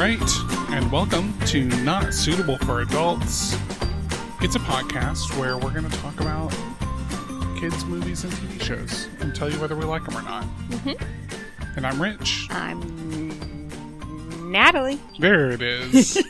right, and welcome to Not Suitable for Adults. It's a podcast where we're going to talk about kids' movies and TV shows and tell you whether we like them or not. Mm-hmm. And I'm Rich. I'm Natalie. There it is.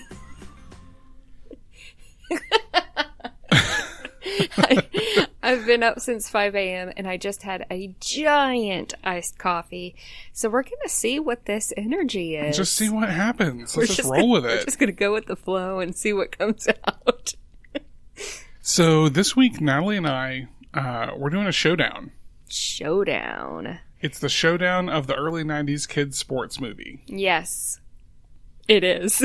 I've been up since 5 a.m. and I just had a giant iced coffee. So we're going to see what this energy is. Just see what happens. Let's just roll with it. We're just going to go with the flow and see what comes out. So this week, Natalie and I, we're doing a showdown. Showdown. It's the showdown of the early 90s kids sports movie. Yes, it is.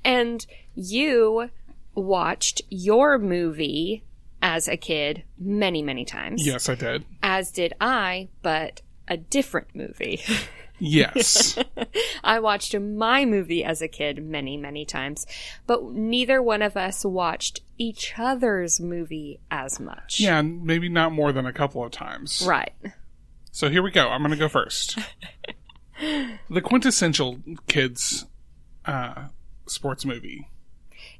And you watched your movie as a kid many, many times. Yes, I did. As did I, but a different movie. Yes. I watched my movie as a kid many, many times, but neither one of us watched each other's movie as much. Yeah, maybe not more than a couple of times. Right. So here we go. I'm going to go first. The quintessential kids sports movie.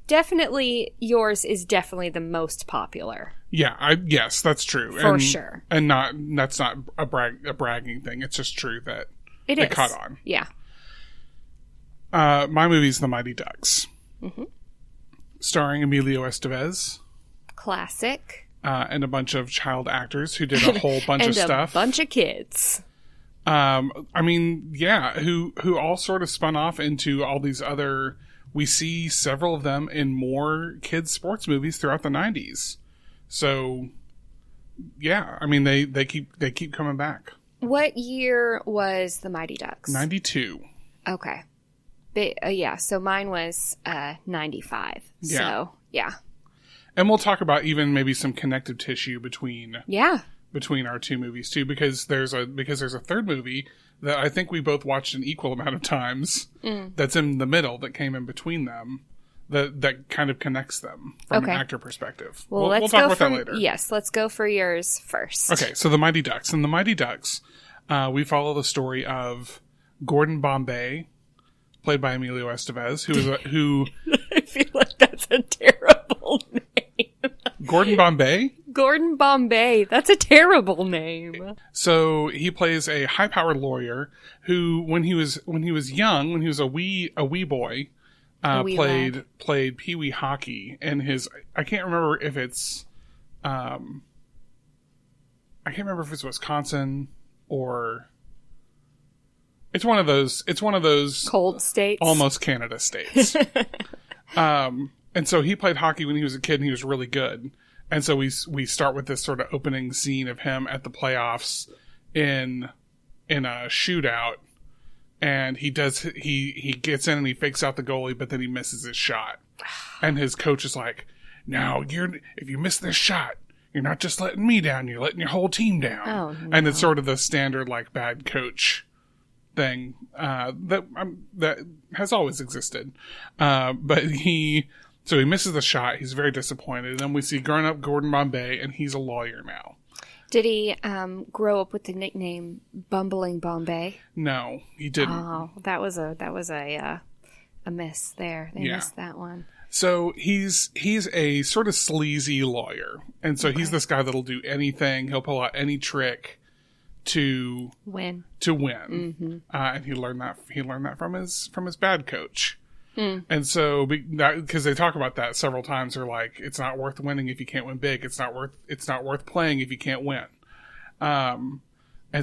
Definitely, yours is definitely the most popular. Yeah, yes, that's true. For sure. And that's not a bragging thing. It's just true that it caught on. Yeah. My movie's The Mighty Ducks. Mm-hmm. Starring Emilio Estevez. Classic. And a bunch of child actors who did a whole bunch of stuff. And a bunch of kids. I mean, yeah, who all sort of spun off into all these other... We see several of them in more kids' sports movies throughout the 90s. So, yeah, I mean, they keep coming back. What year was The Mighty Ducks? 92. Okay. Yeah, so mine was 95. Yeah. So, yeah. And we'll talk about even maybe some connective tissue between our two movies, too, because there's a third movie that I think we both watched an equal amount of times that's in the middle that came in between them that kind of connects them from an actor perspective. Well, we'll talk about that later. Yes, let's go for yours first. Okay, so The Mighty Ducks. In The Mighty Ducks, we follow the story of Gordon Bombay, played by Emilio Estevez, who I feel like that's a terrible name. Gordon Bombay? Gordon Bombay. That's a terrible name. So he plays a high-powered lawyer who, when he was young, when he was a wee boy, played pee-wee hockey. And I can't remember if it's Wisconsin or it's one of those cold states, almost Canada states. And so he played hockey when he was a kid, and he was really good. And so we start with this sort of opening scene of him at the playoffs in a shootout, and he gets in and he fakes out the goalie, but then he misses his shot. And his coach is like, "Now if you miss this shot, you're not just letting me down, you're letting your whole team down." Oh, no. And it's sort of the standard like bad coach thing that has always existed. But So he misses the shot. He's very disappointed. And then we see grown-up Gordon Bombay, and he's a lawyer now. Did he grow up with the nickname Bumbling Bombay? No, he didn't. Oh, that was a miss there. They missed that one. So he's a sort of sleazy lawyer, and so he's this guy that'll do anything. He'll pull out any trick to win. Mm-hmm. And he learned that from his bad coach. And so, because they talk about that several times, they're like, it's not worth winning if you can't win big. It's not worth playing if you can't win. And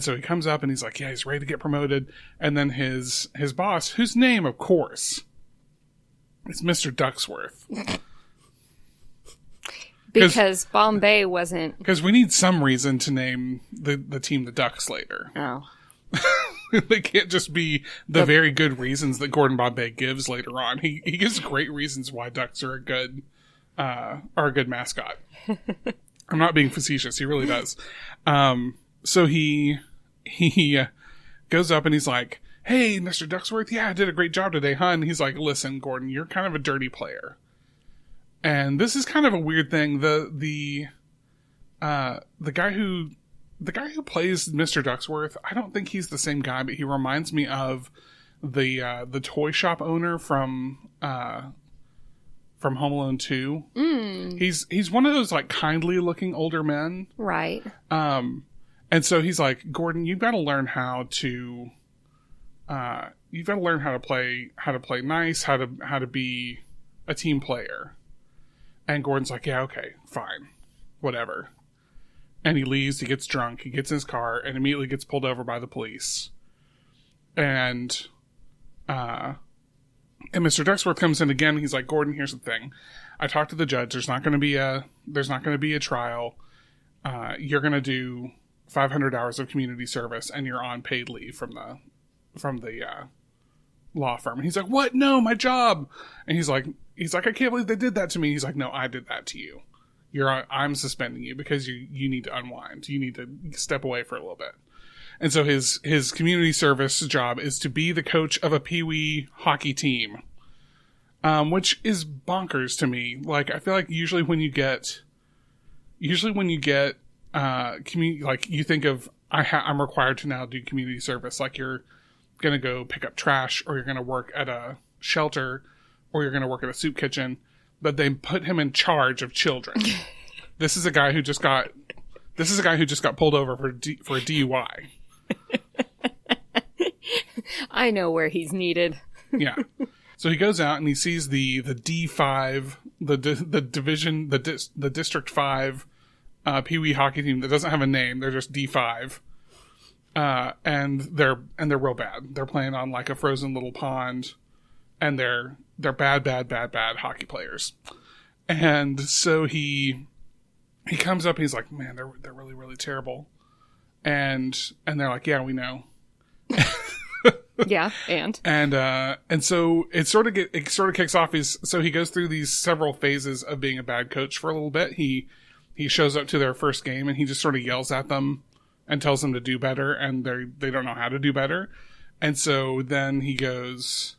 so he comes up and he's like, yeah, he's ready to get promoted. And then his boss, whose name, of course, is Mr. Ducksworth. Because Bombay wasn't. Because we need some reason to name the team the Ducks later. Oh. They can't just be the very good reasons that Gordon Bombay gives later on. He gives great reasons why ducks are a good mascot. I'm not being facetious. He really does. So he goes up and he's like, "Hey, Mr. Ducksworth, yeah, I did a great job today, huh?" And he's like, "Listen, Gordon, you're kind of a dirty player." And this is kind of a weird thing. The guy who plays Mr. Ducksworth, I don't think he's the same guy, but he reminds me of the toy shop owner from Home Alone 2. He's one of those like kindly looking older men. Right. And so he's like, Gordon, you've got to learn how to play nice, how to be a team player. And Gordon's like, yeah, okay, fine, whatever. And he leaves, he gets drunk, he gets in his car, and immediately gets pulled over by the police. And Mr. Ducksworth comes in again. He's like, Gordon, here's the thing. I talked to the judge. There's not going to be a trial. You're going to do 500 hours of community service, and you're on paid leave from the law firm. And he's like, what? No, my job. And he's like, I can't believe they did that to me. He's like, no, I did that to you. I'm suspending you because you need to unwind. You need to step away for a little bit. And so his community service job is to be the coach of a peewee hockey team, which is bonkers to me. Like, I feel like usually when you get community, like you think of, I'm required to now do community service. Like you're going to go pick up trash, or you're going to work at a shelter, or you're going to work at a soup kitchen. But they put him in charge of children. This is a guy who just got pulled over for a DUI. I know where he's needed. Yeah. So he goes out and he sees the D5, the District 5 Pee-wee hockey team that doesn't have a name. They're just D5. And they're real bad. They're playing on like a frozen little pond, and they're bad hockey players. And so he comes up, he's like, man, they're really, really terrible. And they're like, yeah, we know. Yeah, and so it sort of kicks off. So he goes through these several phases of being a bad coach for a little bit. He shows up to their first game and he just sort of yells at them and tells them to do better, and they don't know how to do better. And so then he goes,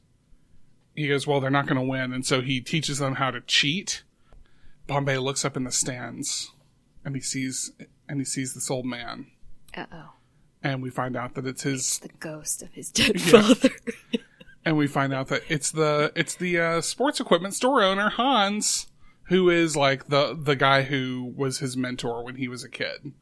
well, they're not going to win. And so he teaches them how to cheat. Bombay looks up in the stands and he sees this old man. Uh-oh. And we find out that it's the ghost of his dead father. And we find out that it's the sports equipment store owner, Hans, who is like the guy who was his mentor when he was a kid.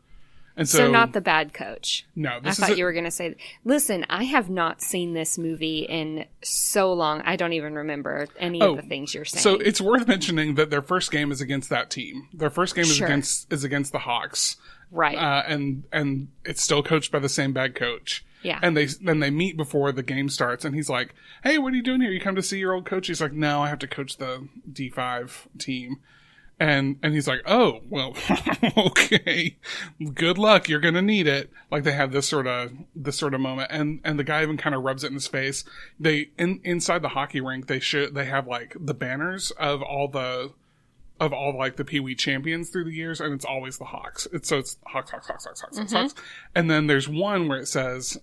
And so not the bad coach. No, I thought you were going to say, listen, I have not seen this movie in so long. I don't even remember any of the things you're saying. So it's worth mentioning that their first game is against that team. Their first game is against the Hawks. Right. And it's still coached by the same bad coach. Yeah. And they meet before the game starts, and he's like, hey, what are you doing here? You come to see your old coach? He's like, no, I have to coach the D5 team. And he's like, oh, well, okay, good luck. You're going to need it. Like they have this sort of moment. And the guy even kind of rubs it in his face. Inside the hockey rink, they have like the banners of all like the Pee-wee champions through the years. And it's always the Hawks. It's Hawks. And then there's one where it says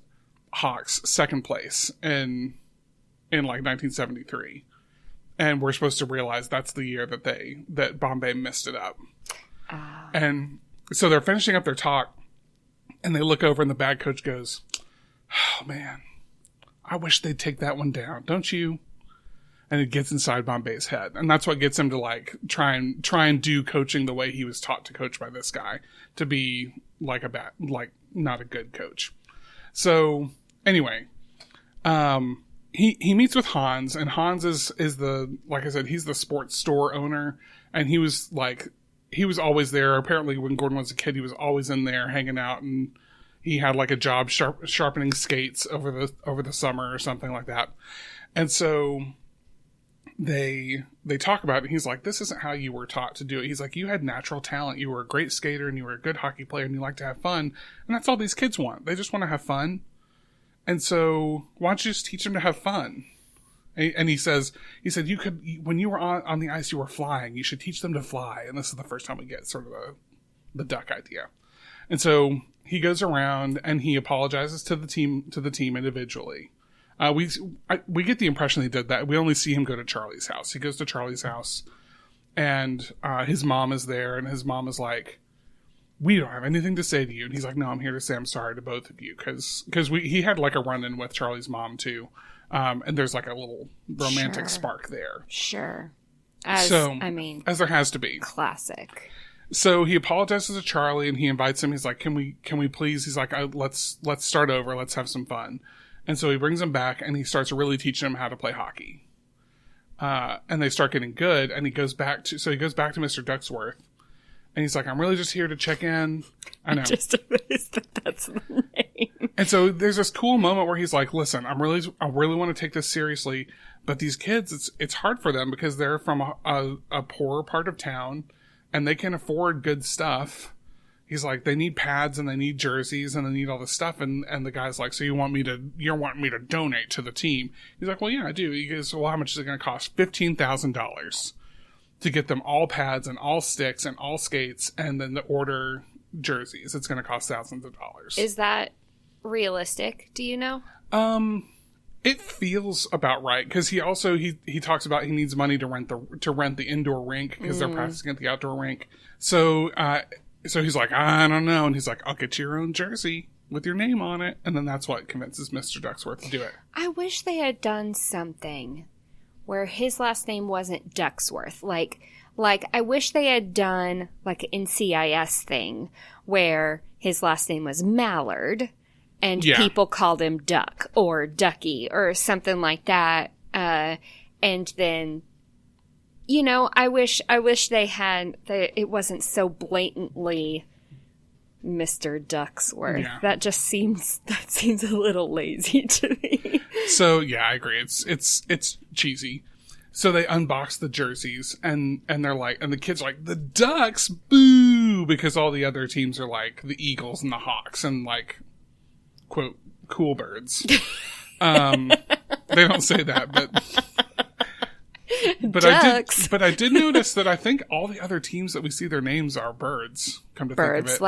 Hawks second place in like 1973. And we're supposed to realize that's the year that Bombay messed it up. And so they're finishing up their talk, and they look over, and the bad coach goes, oh, man, I wish they'd take that one down, don't you? And it gets inside Bombay's head. And that's what gets him to like try and do coaching the way he was taught to coach by this guy, to be like not a good coach. So anyway, He meets with Hans, and Hans is the, like I said, he's the sports store owner, and he was always there. Apparently when Gordon was a kid, he was always in there hanging out, and he had like a job sharpening skates over the summer or something like that. And so they talk about it, and he's like, this isn't how you were taught to do it. He's like, you had natural talent. You were a great skater, and you were a good hockey player, and you like to have fun. And that's all these kids want. They just want to have fun. And so, why don't you just teach them to have fun? And he said, you could, when you were on the ice, you were flying. You should teach them to fly. And this is the first time we get sort of the duck idea. And so he goes around and he apologizes to the team individually. We get the impression he did that. We only see him go to Charlie's house. He goes to Charlie's house, and his mom is there, and his mom is like, we don't have anything to say to you. And he's like, no, I'm here to say I'm sorry to both of you. Because he had like a run-in with Charlie's mom too. And there's like a little romantic spark there. Sure. As there has to be. Classic. So he apologizes to Charlie and he invites him. He's like, can we please? He's like, let's start over. Let's have some fun. And so he brings him back and he starts really teaching him how to play hockey. And they start getting good. And he goes back to Mr. Ducksworth. And he's like, I'm really just here to check in. I know. Just amazed that's the name. And so there's this cool moment where he's like, listen, I really want to take this seriously. But these kids, it's hard for them because they're from a poorer part of town and they can afford good stuff. He's like, they need pads and they need jerseys and they need all this stuff. And the guy's like, so you want me to donate to the team? He's like, well, yeah, I do. He goes, well, how much is it going to cost? $15,000 to get them all pads and all sticks and all skates and then to order jerseys. It's going to cost thousands of dollars. Is that realistic? Do you know? It feels about right because he talks about he needs money to rent the indoor rink because they're practicing at the outdoor rink. So he's like, I don't know, and he's like, I'll get you your own jersey with your name on it, and then that's what convinces Mr. Ducksworth to do it. I wish they had done something where his last name wasn't Ducksworth. Like I wish they had done like an NCIS thing where his last name was Mallard. And people called him Duck or Ducky or something like that. And then, I wish they had, it wasn't so blatantly Mr. Ducksworth. Yeah. That seems a little lazy to me. So yeah, I agree. It's cheesy. So they unbox the jerseys and they're like, and the kids are like, the Ducks, boo, because all the other teams are like the Eagles and the Hawks and like, quote, cool birds. They don't say that, but I did notice that I think all the other teams that we see their names are birds. Come to think of it,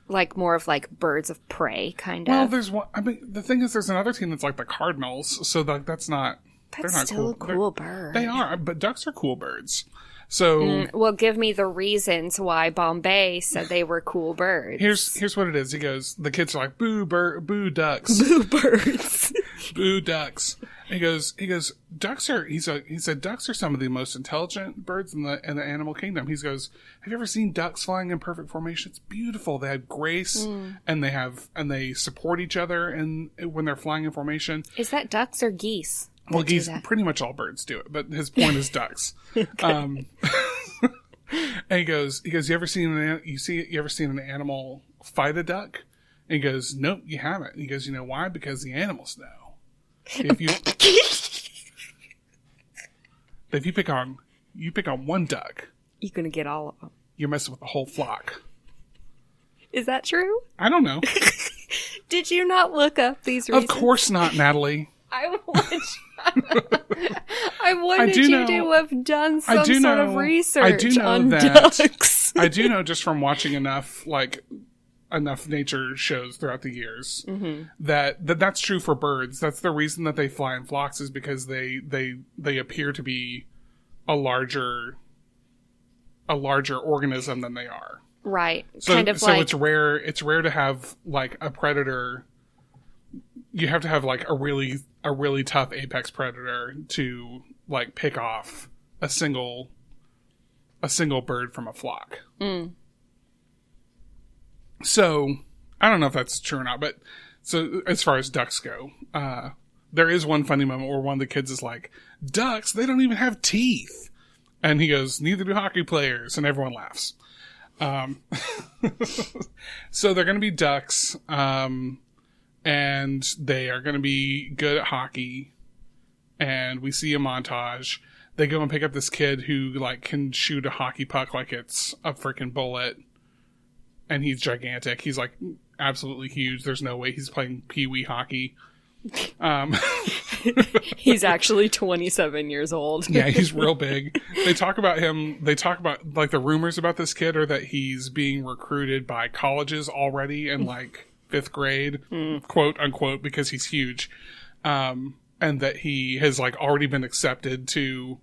like more of like birds of prey, kind of. Well, there's one. I mean, the thing is, there's another team that's like the Cardinals. So that's not. That's they're not still cool. a cool bird. They are, but ducks are cool birds. So well, give me the reasons why Bombay said they were cool birds. Here's what it is. He goes, the kids are like, boo ducks, boo birds, boo ducks. And he goes, ducks are. He said ducks are some of the most intelligent birds in the animal kingdom. He goes, have you ever seen ducks flying in perfect formation? It's beautiful. They have grace and they support each other and when they're flying in formation. Is that ducks or geese? Well, geese, pretty much all birds do it, but his point is ducks. And he goes, you ever seen an animal fight a duck? And he goes, nope, you haven't. And he goes, you know why? Because the animals know. If you pick on one duck, you're gonna get all of them. You're messing with the whole flock. Is that true? I don't know. Did you not look up these reasons? Of course not, Natalie. I wanted you to have done some sort of research on ducks. I do know just from watching enough nature shows throughout the years that's true for birds. That's the reason that they fly in flocks is because they appear to be a larger organism than they are. Right. So it's rare to have like a predator. You have to have like a really tough apex predator to like pick off a single bird from a flock. So I don't know if that's true or not, but so as far as ducks go, there is one funny moment where one of the kids is like, ducks, they don't even have teeth. And he goes, neither do hockey players. And everyone laughs. So they're going to be ducks. And they are going to be good at hockey. And we see a montage. They go and pick up this kid who like can shoot a hockey puck like it's a freaking bullet. And he's gigantic. He's like absolutely huge. There's no way he's playing pee-wee hockey. He's actually 27 years old. Yeah, he's real big. They talk about him. They talk about like the rumors about this kid are that he's being recruited by colleges already in like 5th grade, quote unquote, because he's huge. And that he has like already been accepted to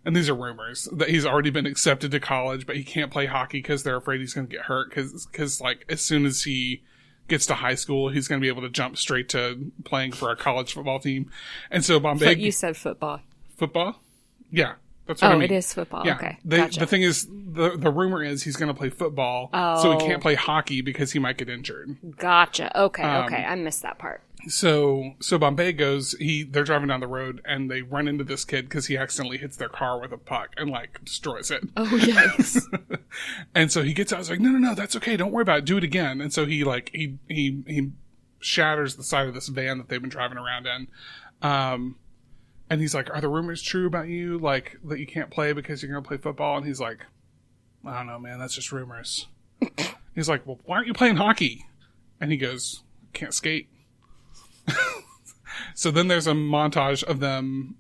and these are rumors, that he's already been accepted to college, but he can't play hockey because they're afraid he's going to get hurt. Because like, as soon as he gets to high school, he's going to be able to jump straight to playing for a college football team. And so Bombay... But you said football. Football? Yeah. That's what I mean. It is football. Yeah. Okay. Gotcha. The thing is, the rumor is he's going to play football, so he can't play hockey because he might get injured. Gotcha. Okay. I missed that part. So Bombay goes, they're driving down the road and they run into this kid because he accidentally hits their car with a puck and like destroys it. Oh, yikes. And so he gets out, he's like, no, that's okay. Don't worry about it. Do it again. And so he shatters the side of this van that they've been driving around in. And he's like, are the rumors true about you? Like, that you can't play because you're going to play football? And he's like, I don't know, man. That's just rumors. He's like, well, why aren't you playing hockey? And he goes, can't skate. So then there's a montage of them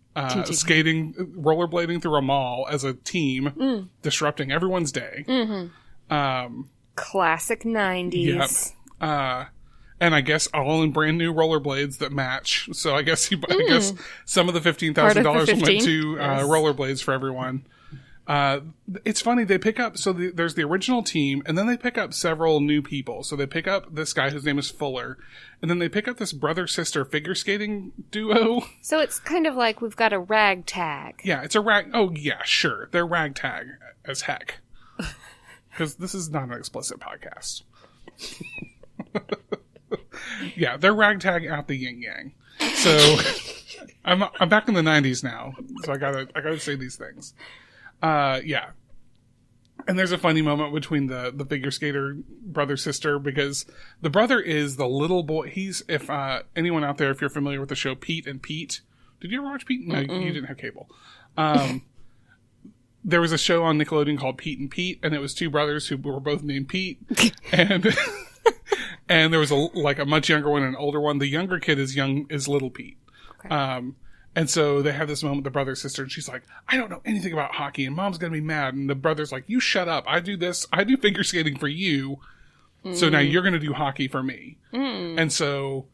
skating, rollerblading through a mall as a team, disrupting everyone's day. Mm-hmm. Classic 90s. Yep. And I guess all in brand new rollerblades that match. So I guess some of the $15,000 went to rollerblades for everyone. It's funny, they pick up, there's the original team, and then they pick up several new people. So they pick up this guy whose name is Fuller, and then they pick up this brother-sister figure skating duo. So it's kind of like we've got a ragtag. Yeah, it's a rag... Oh, yeah, sure. They're ragtag as heck. Because this is not an explicit podcast. Yeah, they're ragtag out the yin-yang. So I'm back in the 90s now, so I gotta say these things. Yeah. And there's a funny moment between the figure skater brother-sister, because the brother is the little boy. He's, if anyone out there, if you're familiar with the show Pete and Pete. Did you ever watch Pete? No, you didn't have cable. There was a show on Nickelodeon called Pete and Pete, and it was two brothers who were both named Pete. And and there was a much younger one and an older one. The younger kid is little Pete. Okay. And so they have this moment, the brother sister, and she's like, I don't know anything about hockey, and mom's going to be mad. And the brother's like, you shut up. I do this. I do figure skating for you. So now you're going to do hockey for me. And so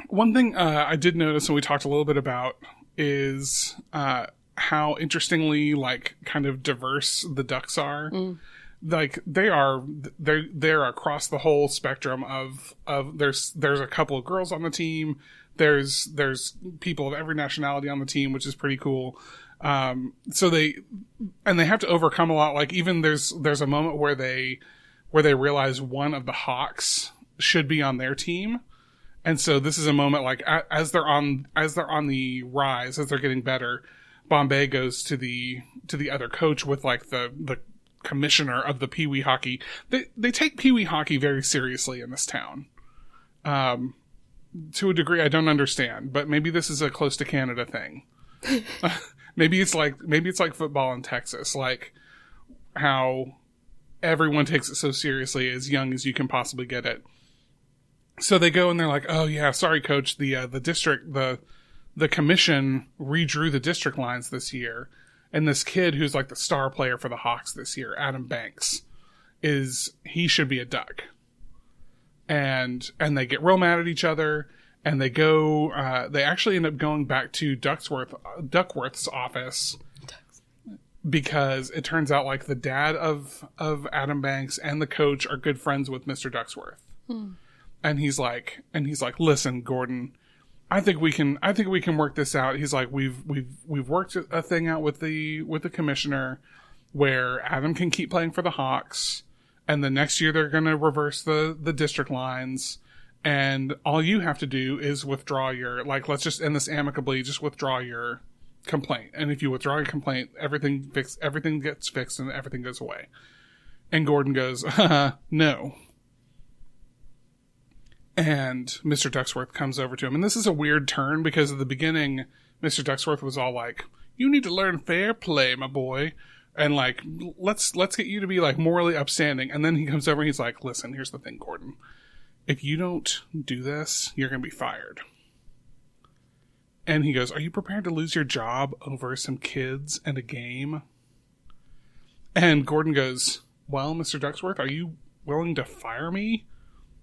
one thing I did notice, and we talked a little bit about, is how interestingly, like, kind of diverse the Ducks are. Like, they're across the whole spectrum of there's a couple of girls on the team. There's people of every nationality on the team, which is pretty cool. So they have to overcome a lot. Like, even there's a moment where they realize one of the Hawks should be on their team. And so this is a moment, like, as they're on the rise, as they're getting better, Bombay goes to the other coach with, like, the commissioner of the Pee Wee hockey. They take Pee Wee hockey very seriously in this town. To a degree I don't understand, but maybe this is a close to Canada thing. Maybe it's like football in Texas, like how everyone takes it so seriously as young as you can possibly get it. So they go and they're like, oh yeah, sorry coach, the district, the commission redrew the district lines this year. And this kid who's like the star player for the Hawks this year, Adam Banks, he should be a Duck. And they get real mad at each other, and they actually end up going back to Duckworth's office, because it turns out, like, the dad of Adam Banks and the coach are good friends with Mr. Ducksworth. And he's like, listen, Gordon, I think we can work this out. He's like, we've worked a thing out with the commissioner where Adam can keep playing for the Hawks, and the next year they're going to reverse the district lines, and all you have to do is withdraw your, like, let's just end this amicably, just withdraw your complaint. And if you withdraw your complaint, everything gets fixed and everything goes away. And Gordon goes, no. And Mr. Ducksworth comes over to him. And this is a weird turn, because at the beginning, Mr. Ducksworth was all like, you need to learn fair play, my boy. And, like, let's get you to be, like, morally upstanding. And then he comes over and he's like, listen, here's the thing, Gordon. If you don't do this, you're going to be fired. And he goes, are you prepared to lose your job over some kids and a game? And Gordon goes, well, Mr. Ducksworth, are you willing to fire me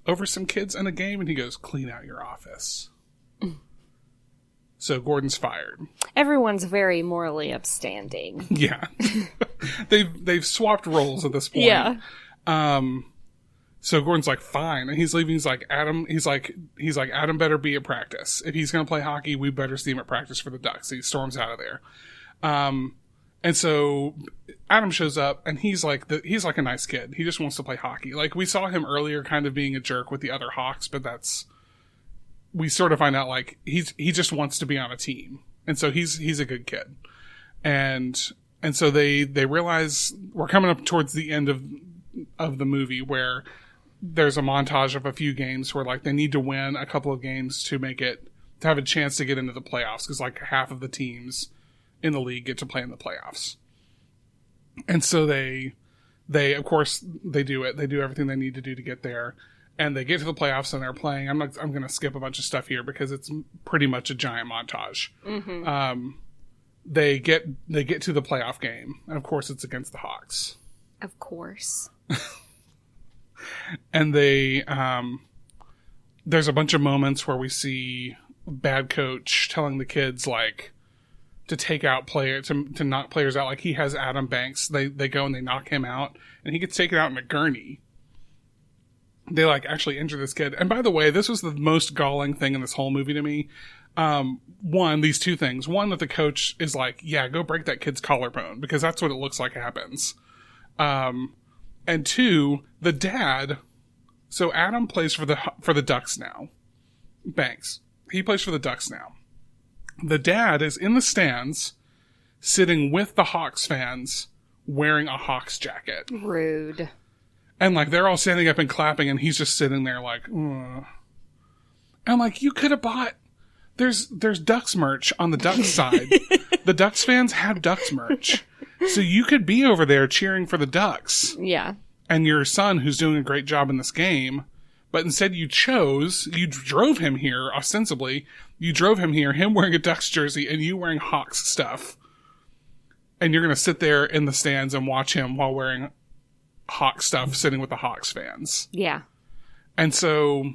over some kids and a game? And he goes, clean out your office. So Gordon's fired. Everyone's very morally upstanding. Yeah. They've swapped roles at this point. Yeah. So Gordon's like, fine. And he's leaving. He's like, Adam better be at practice. If he's going to play hockey, we better see him at practice for the Ducks. He storms out of there. And so Adam shows up, and he's like a nice kid. He just wants to play hockey. Like, we saw him earlier kind of being a jerk with the other Hawks, but we sort of find out like he just wants to be on a team. And so he's a good kid. And so they realize we're coming up towards the end of the movie where there's a montage of a few games where like they need to win a couple of games to have a chance to get into the playoffs, because like half of the teams in the league get to play in the playoffs. And so they of course they do it. They do everything they need to do to get there. And they get to the playoffs and they're playing. I'm going to skip a bunch of stuff here because it's pretty much a giant montage. Mm-hmm. They get to the playoff game, and of course it's against the Hawks. Of course. And there's a bunch of moments where we see bad coach telling the kids like to take out to knock players out. Like he has Adam Banks. They go and they knock him out, and he gets taken out in a gurney. They like actually injure this kid. And by the way, this was the most galling thing in this whole movie to me. These two things. One, that the coach is like, yeah, go break that kid's collarbone, because that's what it looks like happens. And two, the dad. So Adam plays for the Ducks now. Banks. He plays for the Ducks now. The dad is in the stands, sitting with the Hawks fans, wearing a Hawks jacket. Rude. And, like, they're all standing up and clapping, and he's just sitting there like, ugh. And, like, you could have bought... There's Ducks merch on the Ducks side. The Ducks fans have Ducks merch. So you could be over there cheering for the Ducks. Yeah. And your son, who's doing a great job in this game, but instead you drove him here, ostensibly. You drove him here, him wearing a Ducks jersey, and you wearing Hawks stuff. And you're going to sit there in the stands and watch him while wearing Hawks stuff, sitting with the Hawks fans. Yeah. And so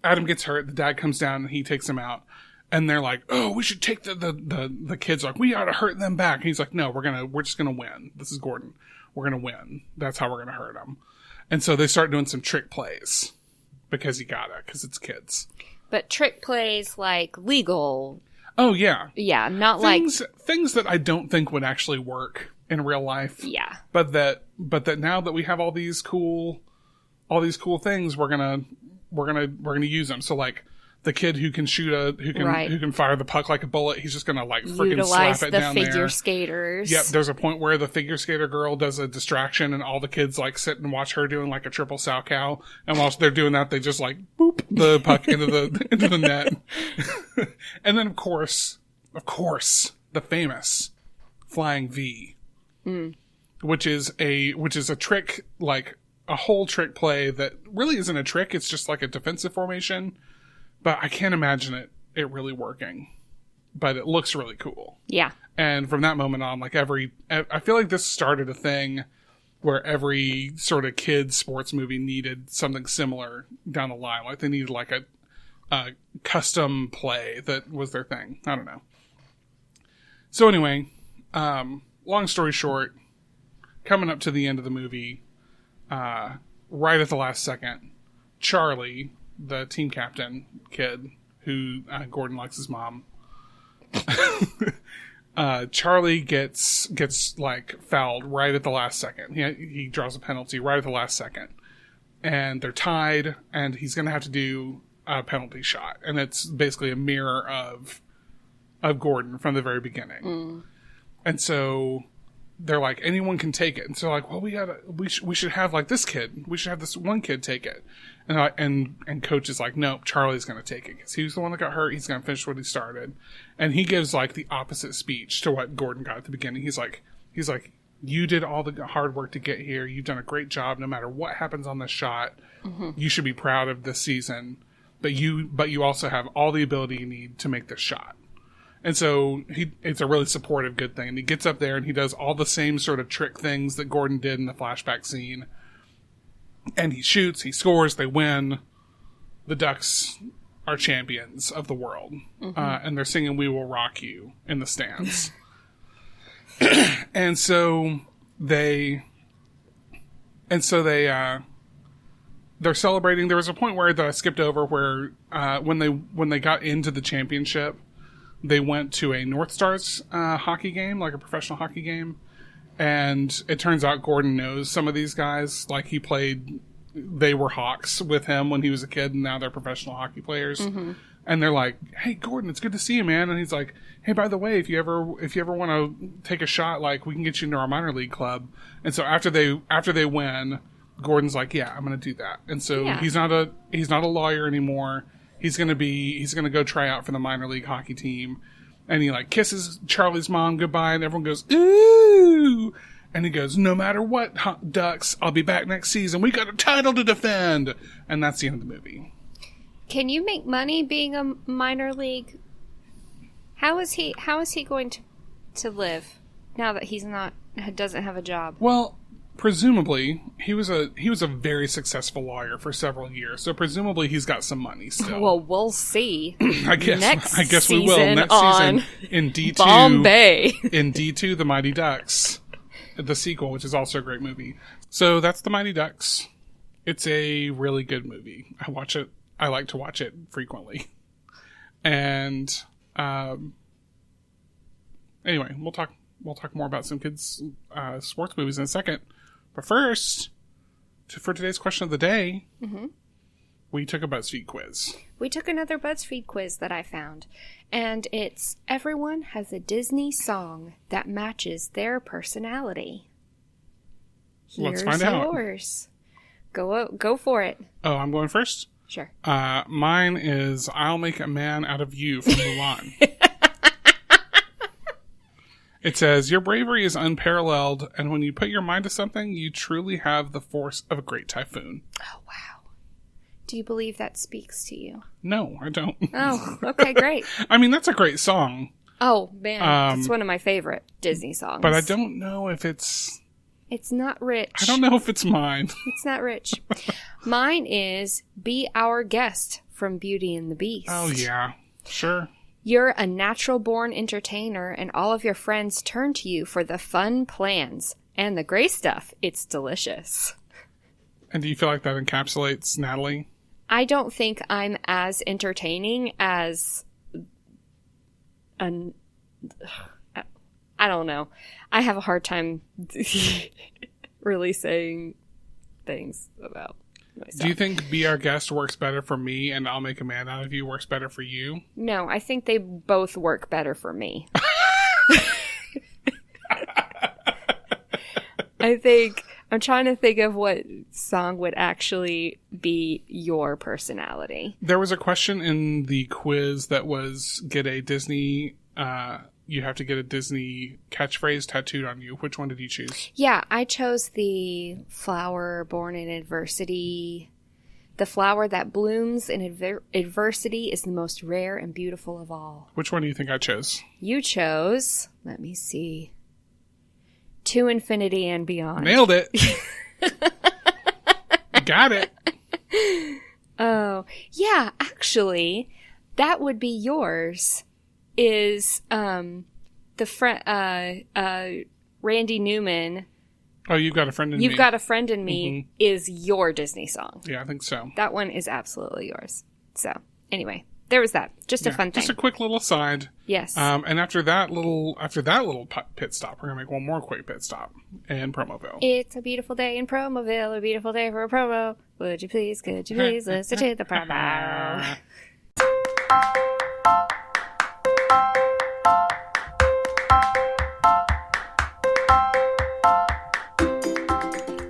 Adam gets hurt. The dad comes down and he takes him out. And they're like, oh, we should take the kids. Like, we ought to hurt them back. And he's like, no, we're just going to win. This is Gordon. We're going to win. That's how we're going to hurt them. And so they start doing some trick plays because it's kids. But trick plays like legal. Oh, yeah. Yeah, not things that I don't think would actually work in real life. Yeah. But that now that we have all these cool things, we're gonna use them. So like the kid who can who can fire the puck like a bullet, he's just gonna like freaking slap it down there. Utilize the figure skaters. Yep. There's a point where the figure skater girl does a distraction, and all the kids like sit and watch her doing like a triple sow cow. And whilst they're doing that, they just like boop the puck into the net. And then of course, the famous flying V. Mm. Which is a trick, like a whole trick play that really isn't a trick. It's just like a defensive formation, but I can't imagine it really working, but it looks really cool. Yeah. And from that moment on, like I feel like this started a thing where every sort of kids sports movie needed something similar down the line. Like they needed like a custom play that was their thing. I don't know. So anyway, long story short, coming up to the end of the movie, right at the last second, Charlie, the team captain kid, who Gordon likes his mom, Charlie gets like fouled right at the last second. He draws a penalty right at the last second, and they're tied, and he's going to have to do a penalty shot, and it's basically a mirror of Gordon from the very beginning. Mm. And so they're like, anyone can take it. And so like, well, we should have like this kid. We should have this one kid take it. And coach is like, nope, Charlie's going to take it because he was the one that got hurt. He's going to finish what he started. And he gives like the opposite speech to what Gordon got at the beginning. He's like, you did all the hard work to get here. You've done a great job. No matter what happens on this shot, mm-hmm. You should be proud of this season. But you also have all the ability you need to make this shot. And so it's a really supportive, good thing. And he gets up there and he does all the same sort of trick things that Gordon did in the flashback scene. And he shoots, he scores, they win. The Ducks are champions of the world. And they're singing We Will Rock You in the stands. And so they're celebrating. There was a point that I skipped over where when they got into the championship, they went to a North Stars hockey game, like a professional hockey game. And it turns out Gordon knows some of these guys. Like they were Hawks with him when he was a kid, and now they're professional hockey players. And they're like, "Hey, Gordon, it's good to see you, man." And he's like, "Hey, by the way, if you ever want to take a shot, like we can get you into our minor league club." And so after they win, Gordon's like, "Yeah, I'm going to do that." And so he's not a lawyer anymore. He's going to go try out for the minor league hockey team. And he like kisses Charlie's mom goodbye, and everyone goes, "Ooh!" And he goes, "No matter what, Ducks, I'll be back next season. We got a title to defend." And that's the end of the movie. Can you make money being a minor league? How is he going to live now that doesn't have a job? Well, presumably he was a very successful lawyer for several years, so presumably he's got some money still. Well, we'll see. I guess we will next season in D2. Bombay. In D2, The Mighty Ducks, the sequel, which is also a great movie. So that's The Mighty Ducks. It's a really good movie. I watch it. I like to watch it frequently. And anyway, we'll talk more about some kids' sports movies in a second. But first, for today's question of the day, we took a BuzzFeed quiz. We took another BuzzFeed quiz that I found. And it's, everyone has a Disney song that matches their personality. Let's find out. Yours. Go for it. Oh, I'm going first? Sure. Mine is I'll Make a Man Out of You from Mulan. It says, "Your bravery is unparalleled, and when you put your mind to something, you truly have the force of a great typhoon." Oh, wow. Do you believe that speaks to you? No, I don't. Oh, okay, great. I mean, that's a great song. Oh, man. It's one of my favorite Disney songs. But I don't know if it's... It's not rich. I don't know if it's mine. It's not rich. Mine is Be Our Guest from Beauty and the Beast. Oh, yeah. Sure. You're a natural-born entertainer, and all of your friends turn to you for the fun plans. And the gray stuff, it's delicious. And do you feel like that encapsulates Natalie? I don't think I'm as entertaining as... I don't know. I have a hard time really saying things about myself. Do you think Be Our Guest works better for me and I'll Make a Man Out of You works better for you? No, I think they both work better for me. I'm trying to think of what song would actually be your personality. There was a question in the quiz that was get a Disney... you have to get a Disney catchphrase tattooed on you. Which one did you choose? Yeah, I chose the flower born in adversity. The flower that blooms in adversity is the most rare and beautiful of all. Which one do you think I chose? You chose, let me see, To Infinity and Beyond. Nailed it. Got it. Oh, yeah, actually, that would be yours. Is Randy Newman. Oh, You've Got a Friend in Me. You've Got a Friend in Me is your Disney song. Yeah, I think so. That one is absolutely yours. So, anyway, there was that. Just a fun thing. Just a quick little aside. Yes. And after that little pit stop, we're gonna make one more quick pit stop in Promoville. It's a beautiful day in Promoville, a beautiful day for a promo. Could you please listen to the promo?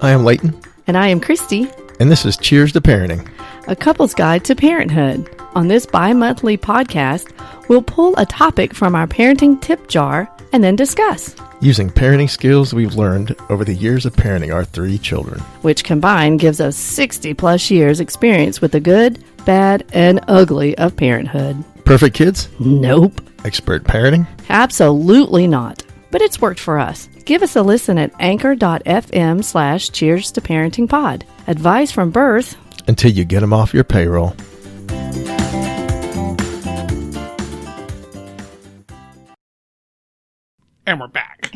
I am Leighton. And I am Christy. And this is Cheers to Parenting, a couple's guide to parenthood. On this bi-monthly podcast, we'll pull a topic from our parenting tip jar and then discuss. Using parenting skills we've learned over the years of parenting our 3 children. Which combined gives us 60-plus years experience with the good, bad, and ugly of parenthood. Perfect kids? Nope. Expert parenting? Absolutely not. But it's worked for us. Give us a listen at anchor.fm/cheers to parenting pod. Advice from birth until you get them off your payroll. And we're back.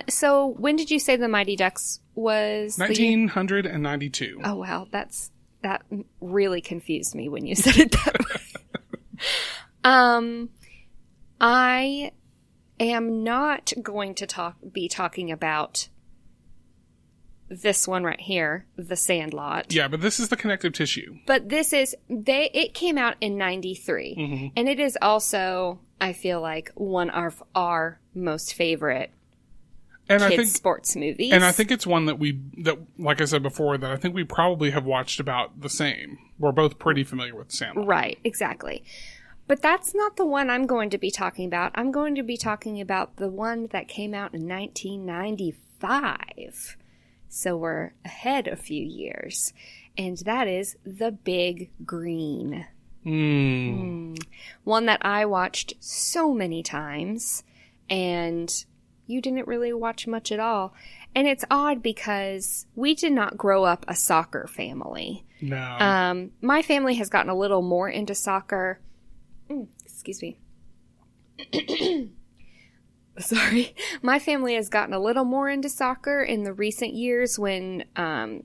So when did you say the Mighty Ducks was? 1992. Oh, wow. That really confused me when you said it that way. I am not going to be talking about this one right here, The Sandlot. Yeah, but this is the connective tissue. But it came out in 93. Mm-hmm. And it is also, I feel like, one of our most favorite sports movies. And I think it's one that like I said before, that I think we probably have watched about the same. We're both pretty familiar with Sandlot. Right, exactly. But that's not the one I'm going to be talking about. I'm going to be talking about the one that came out in 1995. So we're ahead a few years. And that is The Big Green. One that I watched so many times, and you didn't really watch much at all. And it's odd because we did not grow up a soccer family. No. My family has gotten a little more into soccer. Excuse me. Sorry. My family has gotten a little more into soccer in the recent years when,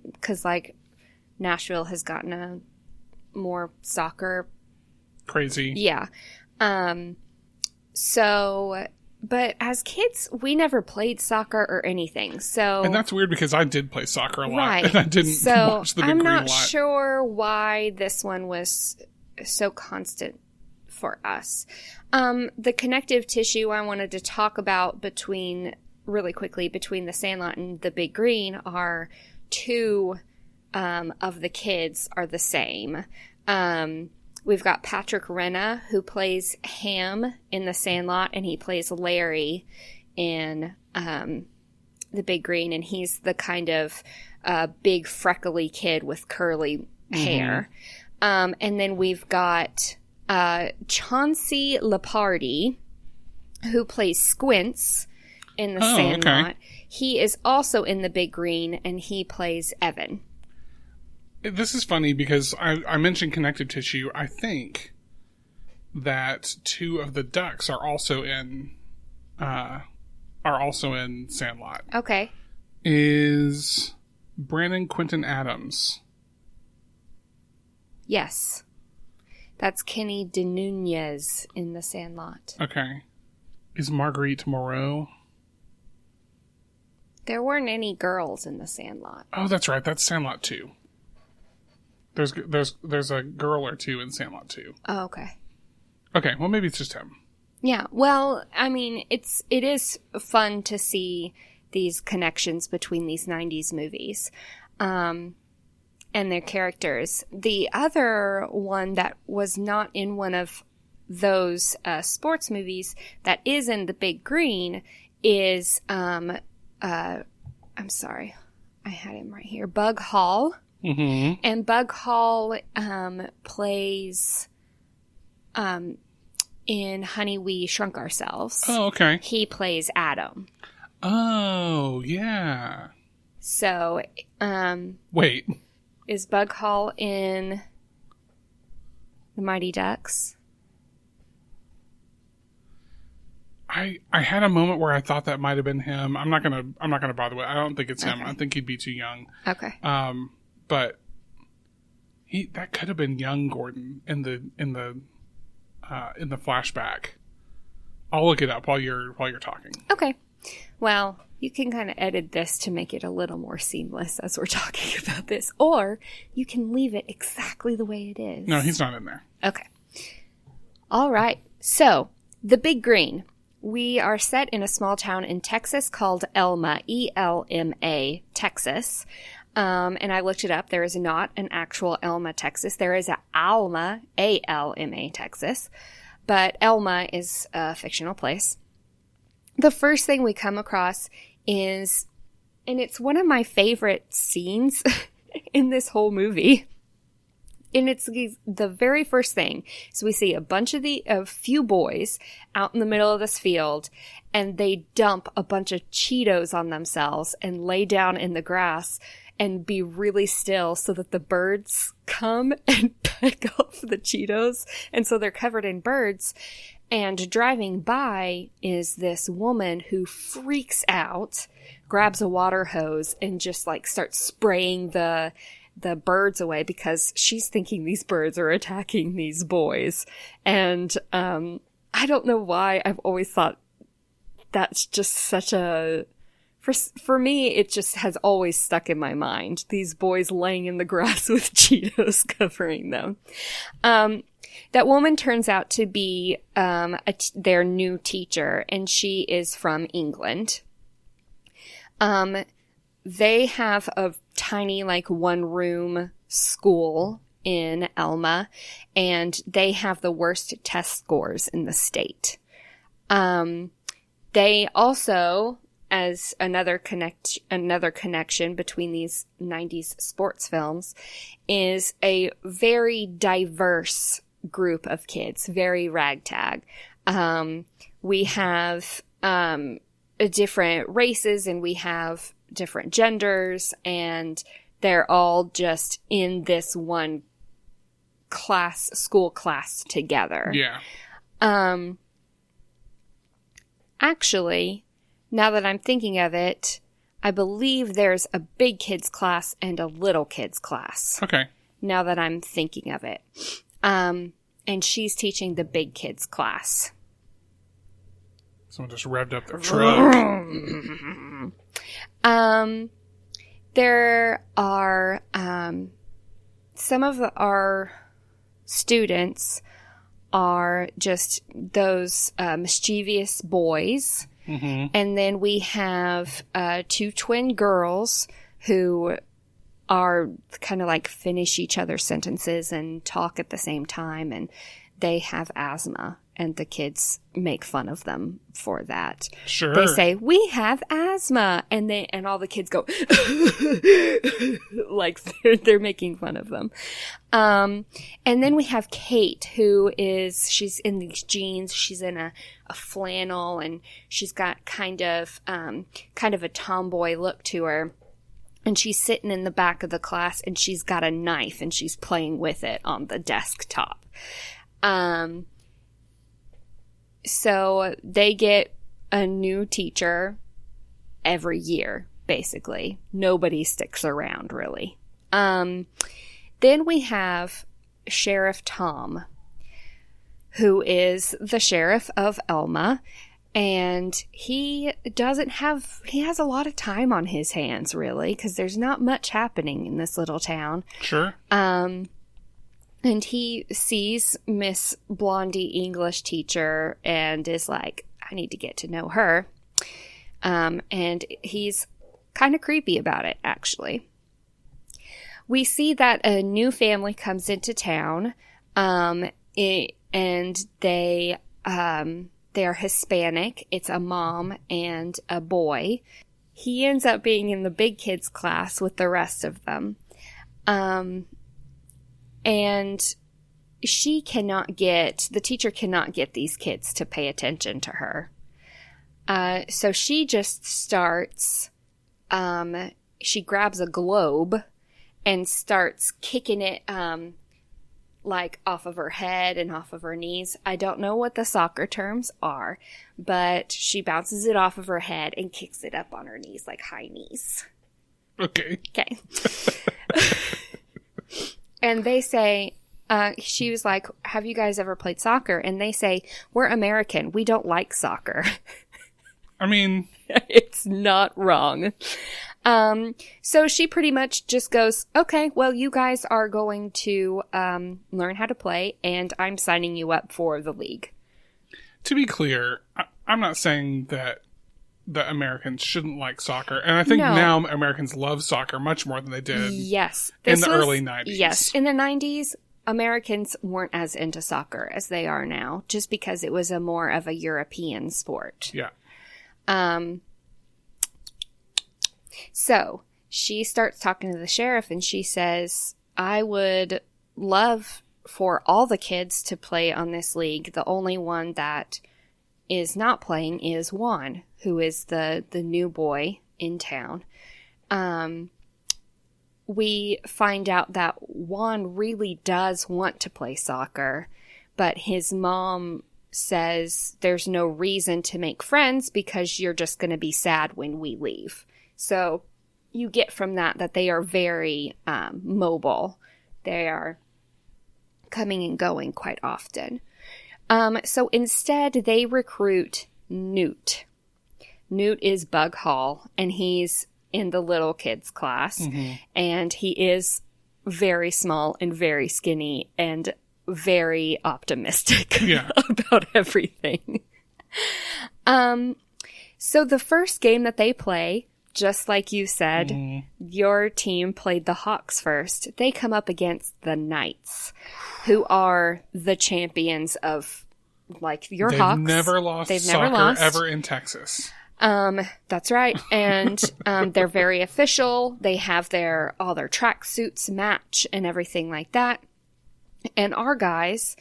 because like Nashville has gotten a more soccer. Crazy. Yeah. But as kids, we never played soccer or anything. So, and that's weird because I did play soccer a lot, right. And I didn't watch The Big Green a lot. I'm not sure why this one was so constant for us. The connective tissue I wanted to talk about really quickly between The Sandlot and The Big Green are two of the kids are the same. We've got Patrick Renna, who plays Ham in The Sandlot, and he plays Larry in The Big Green, and he's the kind of big freckly kid with curly hair. And then we've got Chauncey Leopardi, who plays Squints in The Sandlot. Okay. He is also in The Big Green, and he plays Evan. This is funny because I mentioned connective tissue. I think that two of the ducks are also in Sandlot. Okay. Is Brandon Quinton Adams? Yes. That's Kenny De Nunez in The Sandlot. Okay. Is Marguerite Moreau? There weren't any girls in The Sandlot. Oh, that's right. That's Sandlot 2. There's a girl or two in Sandlot 2. Oh, okay. Okay, well maybe it's just him. Yeah, well, I mean, it is fun to see these connections between these 90s movies. And their characters. The other one that was not in one of those sports movies that is in The Big Green is, I'm sorry, I had him right here, Bug Hall. Mm-hmm. And Bug Hall plays in Honey, We Shrunk Ourselves. Oh, okay. He plays Adam. Oh, yeah. So, wait. Is Bug Hall in The Mighty Ducks? I had a moment where I thought that might have been him. I'm not gonna bother with it. I don't think it's him. I think he'd be too young. Okay. But that could have been young Gordon in the flashback. I'll look it up while you're talking. Okay. Well, you can kind of edit this to make it a little more seamless as we're talking about this, or you can leave it exactly the way it is. No, he's not in there. Okay. All right. So, The Big Green. We are set in a small town in Texas called Elma, E-L-M-A, Texas. And I looked it up. There is not an actual Elma, Texas. There is a Alma, A-L-M-A, Texas. But Elma is a fictional place. The first thing we come across is, and it's one of my favorite scenes in this whole movie. And it's the very first thing. So we see a few boys out in the middle of this field, and they dump a bunch of Cheetos on themselves and lay down in the grass and be really still so that the birds come and peck off the Cheetos. And so they're covered in birds. And driving by is this woman who freaks out, grabs a water hose, and just like starts spraying the birds away because she's thinking these birds are attacking these boys. And I don't know why I've always thought that's just such a... For me, it just has always stuck in my mind. These boys laying in the grass with Cheetos covering them. That woman turns out to be their new teacher, and she is from England. They have a tiny, like, one-room school in Elma, and they have the worst test scores in the state. They also, as another connection between these 90s sports films, is a very diverse group of kids, very ragtag. We have different races, and we have different genders, and they're all just in this one school class together. Yeah. Actually, now that I'm thinking of it, I believe there's a big kids class and a little kids class. Okay. Now that I'm thinking of it. And she's teaching the big kids class. Someone just revved up their truck. There are some of our students are just those mischievous boys. Mm-hmm. And then we have 2 twin girls who are kind of like finish each other's sentences and talk at the same time. And they have asthma, and the kids make fun of them for that. Sure. They say, "We have asthma," and all the kids go like they're making fun of them. And then we have Kate, she's in these jeans, she's in a flannel, and she's got kind of a tomboy look to her. And she's sitting in the back of the class, and she's got a knife, and she's playing with it on the desktop. So they get a new teacher every year, basically. Nobody sticks around, really. Then we have Sheriff Tom, who is the sheriff of Elma. And he has a lot of time on his hands, really, because there's not much happening in this little town. Sure. And he sees Miss Blondie English teacher and is like, I need to get to know her. And he's kind of creepy about it, actually. We see that a new family comes into town, and they are Hispanic. It's a mom and a boy. He ends up being in the big kids class with the rest of them. And the teacher cannot get these kids to pay attention to her. So she just starts, she grabs a globe and starts kicking it, like off of her head and off of her knees. I don't know what the soccer terms are, but she bounces it off of her head and kicks it up on her knees, like high knees. Okay. And they say, she was like, have you guys ever played soccer? And they say, we're American. We don't like soccer. I mean, it's not wrong. So she pretty much just goes, okay, well, you guys are going to learn how to play, and I'm signing you up for the league. To be clear, I'm not saying that Americans shouldn't like soccer. And I think now Americans love soccer much more than they did in the early 90s. Yes, in the 90s, Americans weren't as into soccer as they are now, just because it was more of a European sport. Yeah. So she starts talking to the sheriff, and she says, I would love for all the kids to play on this league. The only one that is not playing is Juan, who is the new boy in town. We find out that Juan really does want to play soccer, but his mom says there's no reason to make friends because you're just going to be sad when we leave. So you get from that they are very mobile. They are coming and going quite often. So instead, they recruit Newt. Newt is Bug Hall, and he's in the little kids class, and he is very small and very skinny and very optimistic about everything. So the first game that they play, just like you said, your team played the Hawks first. They come up against the Knights, who are the champions of, like, your Hawks. They've never lost soccer ever in Texas. That's right. And they're very official. They have all their track suits match and everything like that. And our guys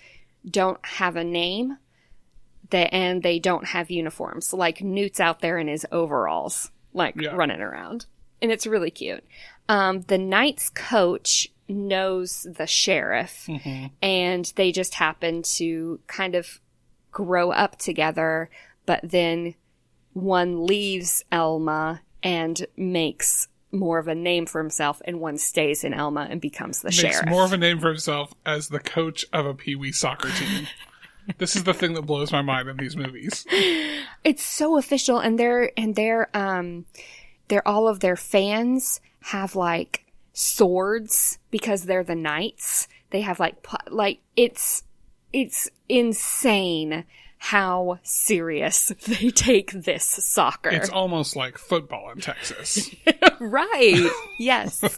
don't have a name, and they don't have uniforms. Like, Newt's out there in his overalls, running around. And it's really cute. The Knights coach knows the sheriff, and they just happen to kind of grow up together, but then one leaves Elma and makes more of a name for himself, and one stays in Elma and becomes the sheriff. Makes more of a name for himself as the coach of a Pee-wee soccer team. This is the thing that blows my mind in these movies. It's so official, and they're all of their fans have like swords because they're the Knights. They have like it's insane how serious they take this soccer. It's almost like football in Texas. Right. Yes.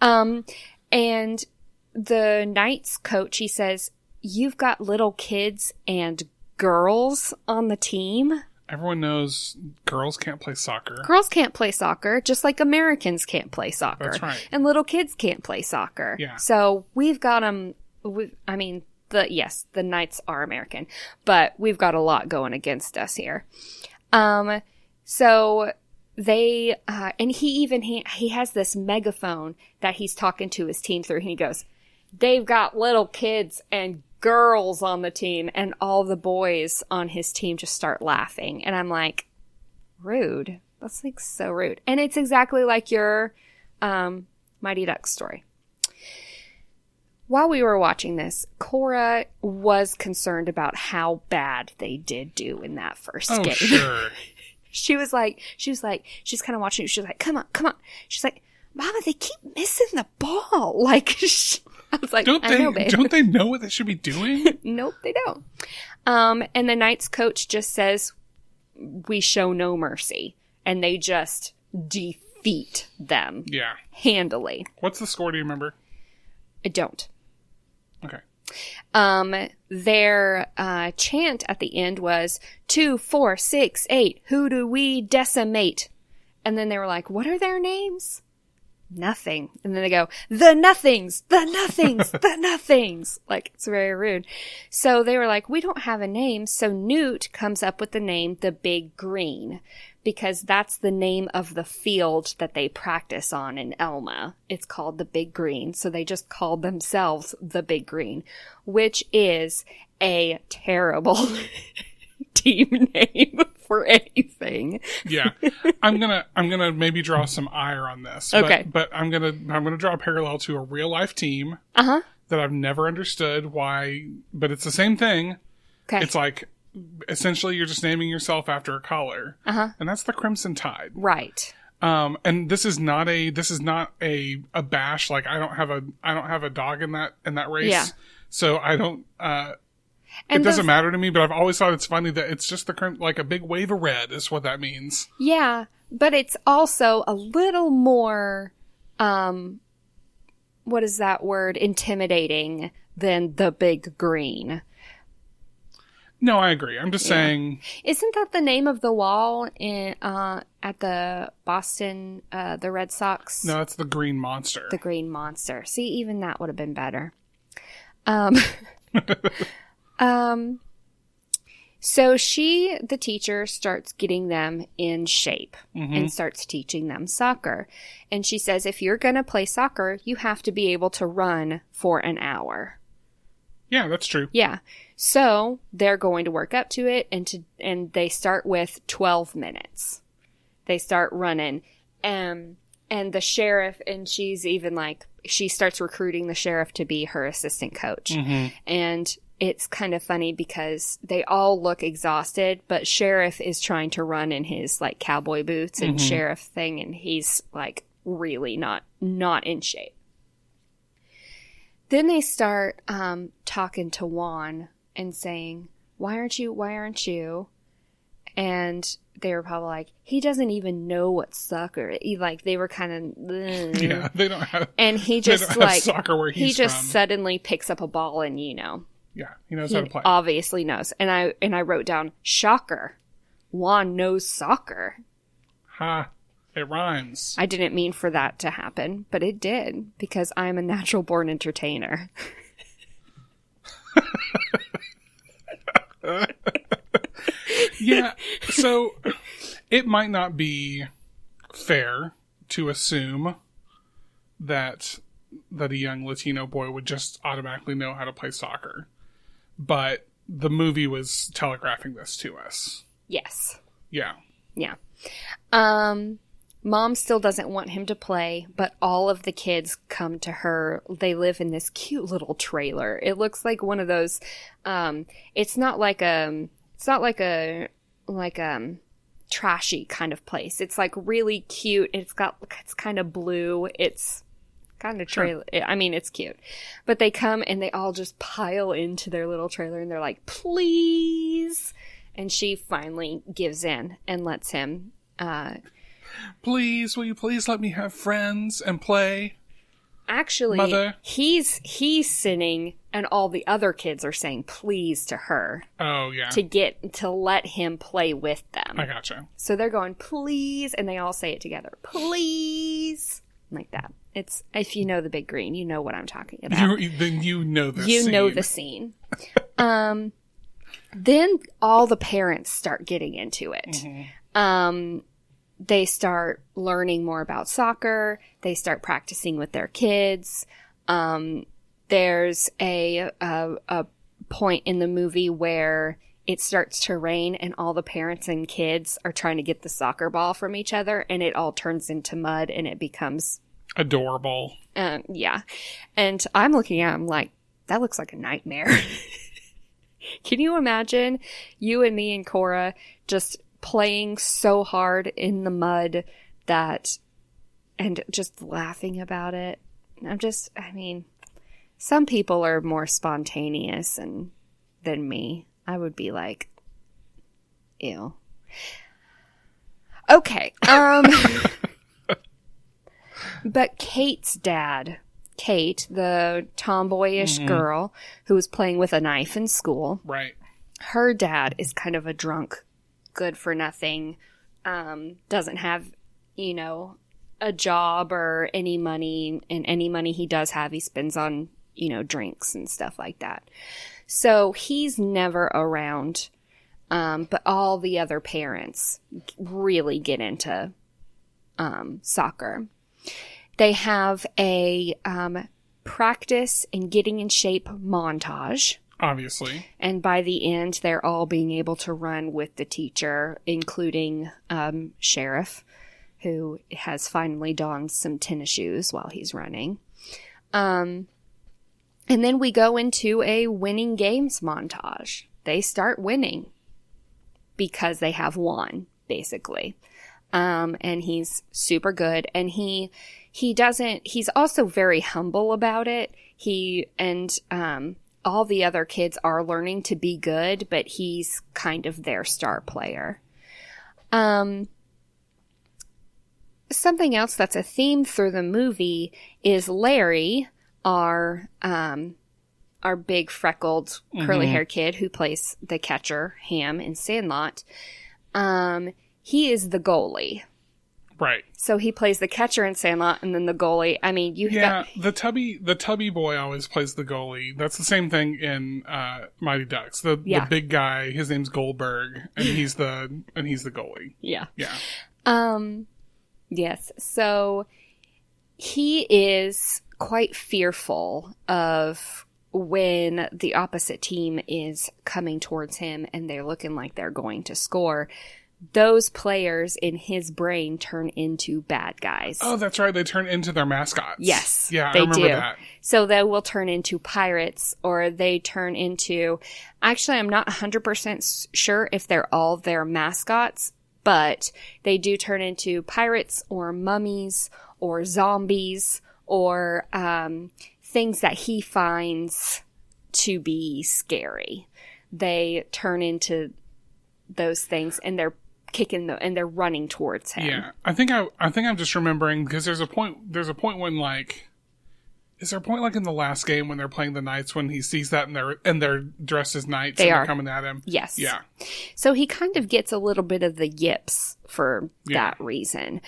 And the Knights coach, he says, "You've got little kids and girls on the team." Everyone knows girls can't play soccer. Girls can't play soccer, just like Americans can't play soccer. That's right. And little kids can't play soccer. Yeah. So we've got them, the Knights are American, but we've got a lot going against us here. So they, and he has this megaphone that he's talking to his team through, and he goes, "They've got little kids and girls on the team," and all the boys on his team just start laughing. And I'm like, rude. That's like so rude. And it's exactly like your Mighty Ducks story. While we were watching this, Cora was concerned about how bad they did do in that first game. Sure. She was she's kind of watching. She's like, come on. She's like, "Mama, they keep missing the ball." Like, I was like, don't I know, babe. Don't they know what they should be doing? Nope, they don't. And the Knights coach just says, "We show no mercy," and they just defeat them. Yeah. Handily. What's the score? Do you remember? I don't. Okay. Their chant at the end was 2, 4, 6, 8. Who do we decimate? And then they were like, "What are their names?" "Nothing." And then they go, "The nothings, the nothings, the nothings." Like, it's very rude. So they were like, "We don't have a name." So Newt comes up with the name, the Big Green, because that's the name of the field that they practice on in Elma. It's called the Big Green. So they just called themselves the Big Green, which is a terrible team name for anything. Yeah. I'm gonna maybe draw some ire on this. Okay. But I'm gonna draw a parallel to a real life team Uh-huh. that I've never understood why, but it's the same thing. Okay. It's like, essentially you're just naming yourself after a color. Uh-huh. And that's the Crimson Tide. Right. And this is not a bash. Like, I don't have a dog in that race. Yeah. So I don't, it doesn't matter to me, but I've always thought it's funny that it's just like a big wave of red is what that means. Yeah, but it's also a little more, what is that word? Intimidating than the Big Green. No, I agree. I'm just saying. Isn't that the name of the wall in at the Boston, the Red Sox? No, that's the Green Monster. The Green Monster. See, even that would have been better. So the teacher, starts getting them in shape and starts teaching them soccer. And she says, if you're going to play soccer, you have to be able to run for an hour. Yeah, that's true. Yeah. So they're going to work up to it, and they start with 12 minutes. They start running. And the sheriff, and she's even like, she starts recruiting the sheriff to be her assistant coach. Mm-hmm. And it's kind of funny because they all look exhausted, but sheriff is trying to run in his like cowboy boots and sheriff thing, and he's like really not in shape. Then they start talking to Juan and saying, why aren't you? And they were probably like, he doesn't even know what soccer. They were kind of, yeah, they don't have. And he just like soccer where he's he just from. Suddenly picks up a ball and yeah, he knows how to play. Obviously knows. And I wrote down, shocker, Juan knows soccer. Ha, it rhymes. I didn't mean for that to happen, but it did because I'm a natural born entertainer. Yeah, so it might not be fair to assume that a young Latino boy would just automatically know how to play soccer. But the movie was telegraphing this to us. Yes. Yeah. Yeah. Mom still doesn't want him to play, but all of the kids come to her. They live in this cute little trailer. It looks like one of those, it's not like a trashy kind of place. It's like really cute. It's kind of blue. It's kind of trailer. Sure. I mean, it's cute. But they come and they all just pile into their little trailer and they're like, please. And she finally gives in and lets him, please, will you please let me have friends and play? Actually, Mother? he's sitting and all the other kids are saying please to her. Oh, yeah. To let him play with them. I gotcha. So they're going, please, and they all say it together. Please. Like that. It's, if you know The Big Green, you know what I'm talking about. Then you know the scene. You know the scene. Then all the parents start getting into it. Mm-hmm. They start learning more about soccer. They start practicing with their kids. There's a point in the movie where it starts to rain and all the parents and kids are trying to get the soccer ball from each other, and it all turns into mud and it becomes adorable. Yeah. And I'm looking at him like, that looks like a nightmare. Can you imagine you and me and Cora just playing so hard in the mud and just laughing about it? I mean, some people are more spontaneous than me. I would be like, ew. Okay. But Kate's dad, Kate, the tomboyish girl who was playing with a knife in school. Right. Her dad is kind of a drunk, good for nothing, doesn't have, a job or any money, and any money he does have, he spends on, drinks and stuff like that. So he's never around, but all the other parents really get into soccer. They have a practice and getting in shape montage. Obviously. And by the end, they're all being able to run with the teacher, including Sheriff, who has finally donned some tennis shoes while he's running. And then we go into a winning games montage. They start winning because they have won, basically. And he's super good. And he's also very humble about it. All the other kids are learning to be good, but he's kind of their star player. Something else that's a theme through the movie is Larry, our big freckled curly haired kid who plays the catcher, Ham, in Sandlot. He is the goalie. Right. So he plays the catcher in Sandlot and then the goalie. I mean, the tubby boy always plays the goalie. That's the same thing in Mighty Ducks. The big guy, his name's Goldberg, and he's the goalie. Yeah. Yeah. Yes. So he is quite fearful of when the opposite team is coming towards him and they're looking like they're going to score, those players in his brain turn into bad guys. Oh, that's right. They turn into their mascots. Yes. Yeah, they I remember do. that. So they will turn into pirates, or they turn into... Actually, I'm not 100% sure if they're all their mascots, but they do turn into pirates or mummies or zombies or things that he finds to be scary. They turn into those things, and they're and they're running towards him. Yeah, I think I'm just remembering because there's a point when like, is there a point like in the last game when they're playing the knights when he sees that and they're dressed as knights they're coming at him? Yes. Yeah. So he kind of gets a little bit of the yips for that reason.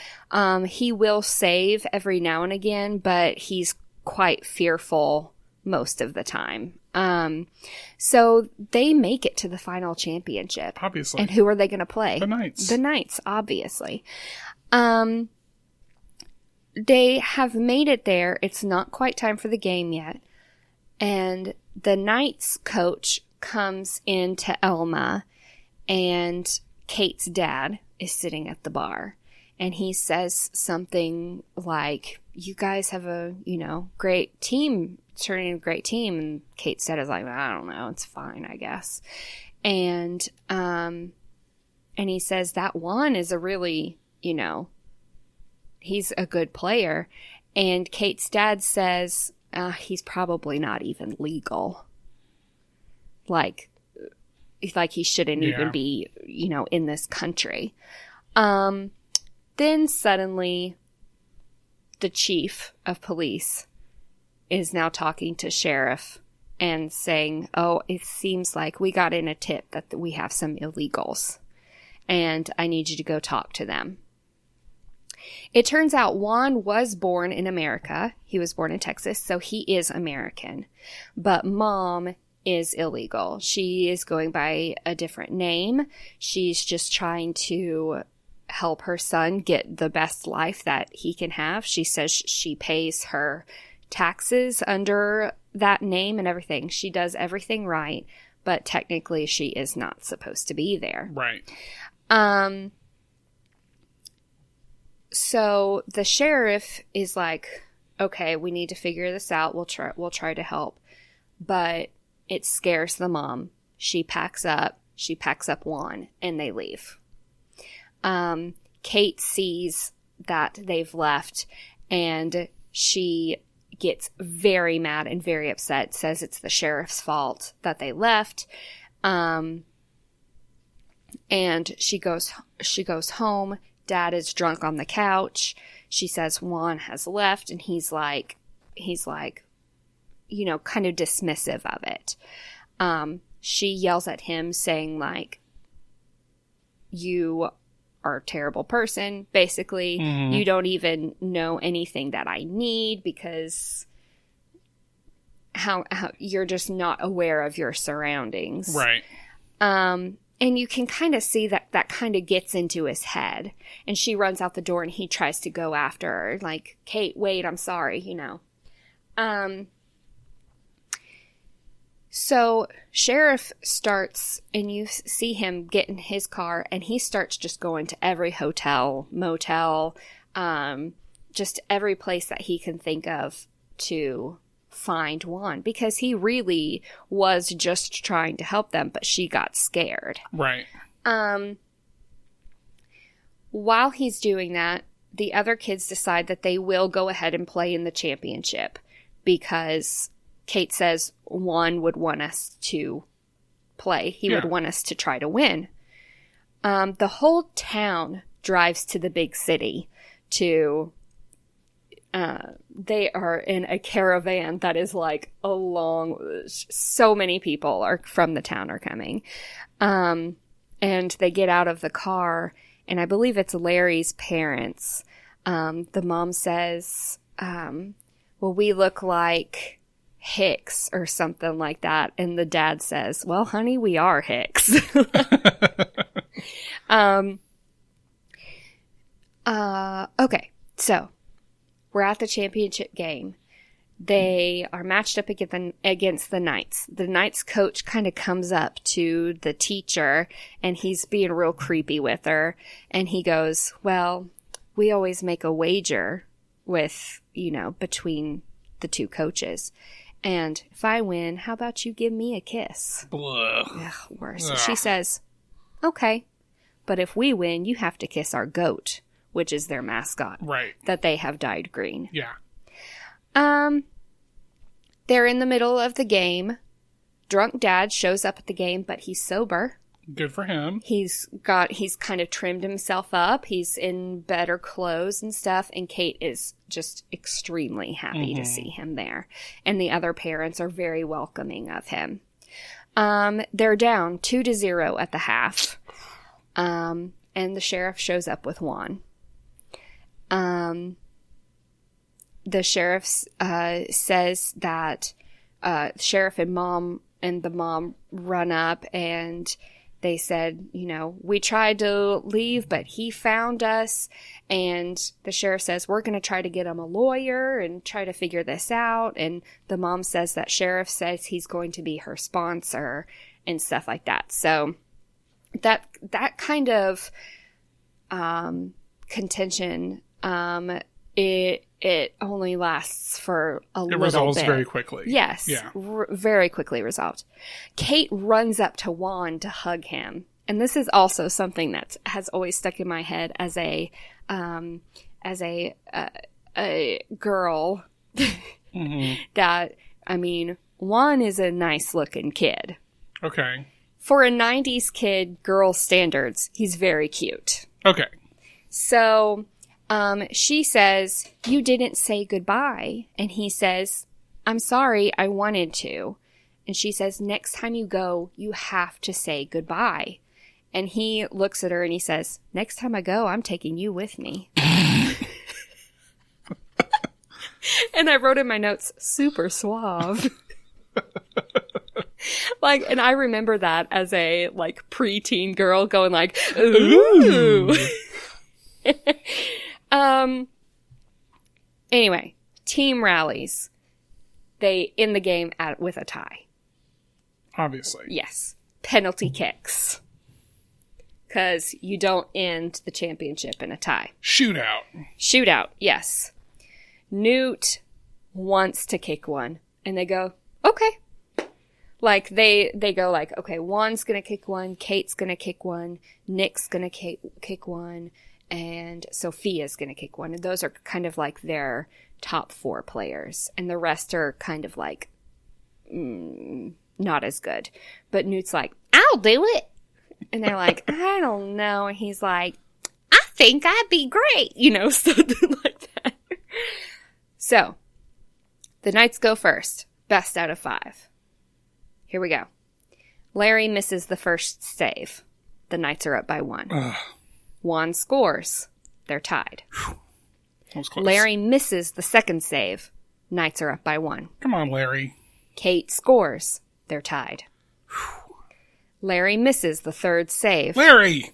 He will save every now and again, but he's quite fearful most of the time. So they make it to the final championship. Obviously. And who are they going to play? The Knights. The Knights, obviously. They have made it there. It's not quite time for the game yet. And the Knights coach comes into Elma, and Kate's dad is sitting at the bar. And he says something like, you guys have a, great team, turning a great team. And Kate said, is like, I don't know, it's fine, I guess. And he says that Juan is a really, he's a good player. And Kate's dad says, he's probably not even legal. Like he shouldn't even be, in this country. Then suddenly the chief of police is now talking to sheriff and saying, oh, it seems like we got in a tip that we have some illegals and I need you to go talk to them. It turns out Juan was born in America. He was born in Texas, so he is American. But mom is illegal. She is going by a different name. She's just trying to help her son get the best life that he can have. She says she pays her taxes under that name and everything. She does everything right, but technically she is not supposed to be there. Right. So the sheriff is like, okay, we need to figure this out. We'll try to help. But it scares the mom. She packs up Juan, and they leave. Kate sees that they've left, and she gets very mad and very upset, says it's the sheriff's fault that they left. And she goes home. Dad is drunk on the couch. She says Juan has left, and he's like, kind of dismissive of it. She yells at him saying like, you are a terrible person, basically. Mm-hmm. You don't even know anything that I need because how you're just not aware of your surroundings. Right. And you can kind of see that kind of gets into his head. And she runs out the door and he tries to go after her. Like, Kate, wait, I'm sorry, So sheriff starts, and you see him get in his car, and he starts just going to every hotel, motel, just every place that he can think of to find Juan, because he really was just trying to help them, but she got scared. Right. While he's doing that, the other kids decide that they will go ahead and play in the championship because Kate says Juan would want us to play. He would want us to try to win. The whole town drives to the big city to... they are in a caravan that is like so many people are from the town are coming. And they get out of the car, and I believe it's Larry's parents. The mom says, well, we look like Hicks or something like that. And the dad says, well, honey, we are Hicks. Okay, so we're at the championship game. They are matched up against the Knights. The Knights coach kind of comes up to the teacher, and he's being real creepy with her. And he goes, well, we always make a wager with, between the two coaches. And if I win, how about you give me a kiss? Ugh, worse. Ugh. She says, okay, but if we win, you have to kiss our goat, which is their mascot. Right. That they have dyed green. Yeah. They're in the middle of the game. Drunk dad shows up at the game, but he's sober. Good for him. He's kind of trimmed himself up. He's in better clothes and stuff. And Kate is just extremely happy to see him there. And the other parents are very welcoming of him. They're down 2-0 at the half. And the sheriff shows up with Juan. The sheriff says that sheriff and the mom run up and they said, we tried to leave, but he found us. And the sheriff says, we're going to try to get him a lawyer and try to figure this out. And the mom says that sheriff says he's going to be her sponsor and stuff like that. So that kind of contention, it only lasts for a little bit. It resolves very quickly. Yes. Yeah. Very quickly resolved. Kate runs up to Juan to hug him. And this is also something that has always stuck in my head as a girl. That, Juan is a nice looking kid. Okay. For a 90s kid, girl standards, he's very cute. Okay. So... she says, you didn't say goodbye. And he says, I'm sorry, I wanted to. And she says, next time you go, you have to say goodbye. And he looks at her and he says, next time I go, I'm taking you with me. And I wrote in my notes, super suave. And I remember that as a, preteen girl going ooh. Anyway, team rallies. They end the game with a tie. Obviously. Yes. Penalty kicks. Because you don't end the championship in a tie. Shootout, yes. Newt wants to kick one. And they go, okay. They go okay, Juan's going to kick one. Kate's going to kick one. Nick's going to kick one. And Sophia's going to kick one. And those are kind of their top 4 players. And the rest are kind of not as good. But Newt's I'll do it. And they're I don't know. And he's I think I'd be great. Something like that. So, the Knights go first. Best out of 5. Here we go. Larry misses the first save. The Knights are up by 1. Juan scores. They're tied. That was close. Larry misses the second save. Knights are up by 1. Come on, Larry. Kate scores. They're tied. Larry misses the third save. Larry!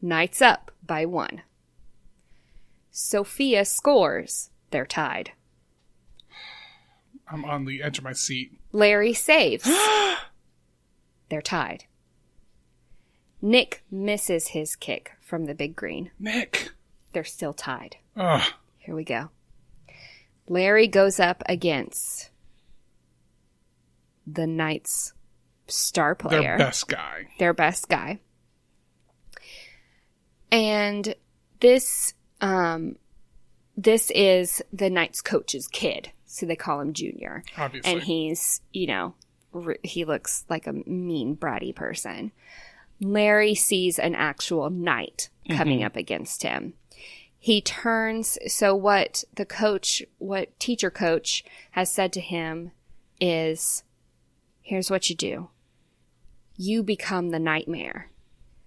Knights up by 1. Sophia scores. They're tied. I'm on the edge of my seat. Larry saves. They're tied. Nick misses his kick from the big green. Nick! They're still tied. Ugh. Here we go. Larry goes up against the Knights' star player. Their best guy. And this is the Knights coach's kid. So they call him Junior. Obviously. And he's, he looks like a mean, bratty person. Larry sees an actual knight coming up against him. He turns, so what teacher coach has said to him is, here's what you do. You become the nightmare.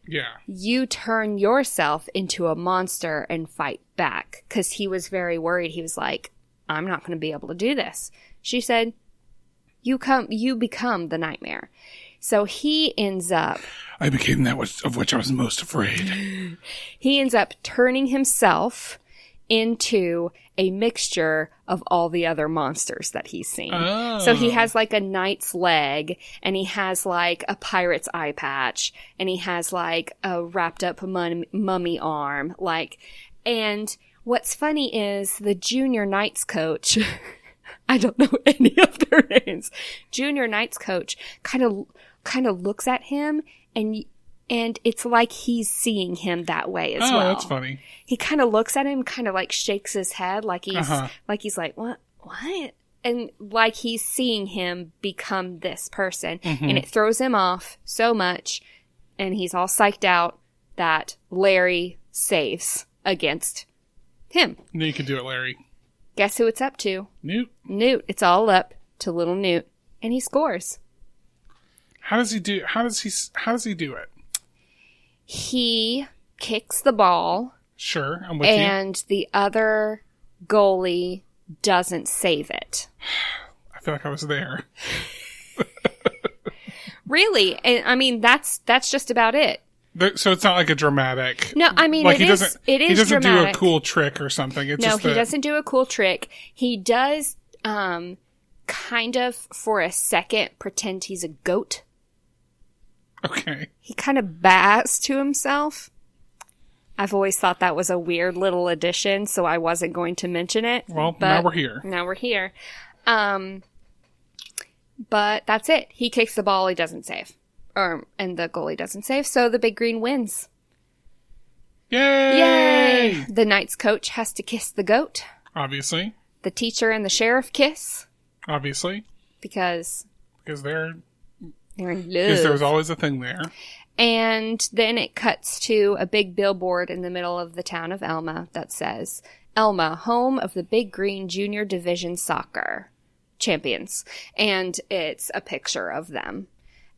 Yeah. You turn yourself into a monster and fight back. Because he was very worried. He was I'm not going to be able to do this. She said, you become the nightmare. So he ends up... I became that of which I was most afraid. He ends up turning himself into a mixture of all the other monsters that he's seen. Oh. So he has like a knight's leg, and he has like a pirate's eye patch, and he has like a wrapped up mummy arm. And what's funny is the junior knights coach, I don't know any of their names, junior knights coach kind of looks at him, and it's like he's seeing him that way as well. Oh, that's funny. He kind of looks at him, kind of like shakes his head, like he's like, what? And like he's seeing him become this person. Mm-hmm. And it throws him off so much. And he's all psyched out that Larry saves against him. Knew you could do it, Larry. Guess who it's up to? Newt. It's all up to little Newt. And he scores. How does he do it? He kicks the ball. Sure, I'm with you. And the other goalie doesn't save it. I feel like I was there. Really? And I mean, that's just about it. So it's not like a dramatic. No, I mean, like it is dramatic. He doesn't do a cool trick or something. He doesn't do a cool trick. He does, kind of for a second pretend he's a goat. Okay. He kind of bows to himself. I've always thought that was a weird little addition, so I wasn't going to mention it. Well, now we're here. But that's it. He kicks the ball, he doesn't save. And the goalie doesn't save, so the Big Green wins. Yay! The Knights coach has to kiss the goat. Obviously. The teacher and the sheriff kiss. Obviously. Because they're in love. Because there was always a thing there. And then it cuts to a big billboard in the middle of the town of Elma that says, Elma, home of the Big Green Junior Division Soccer Champions. And it's a picture of them.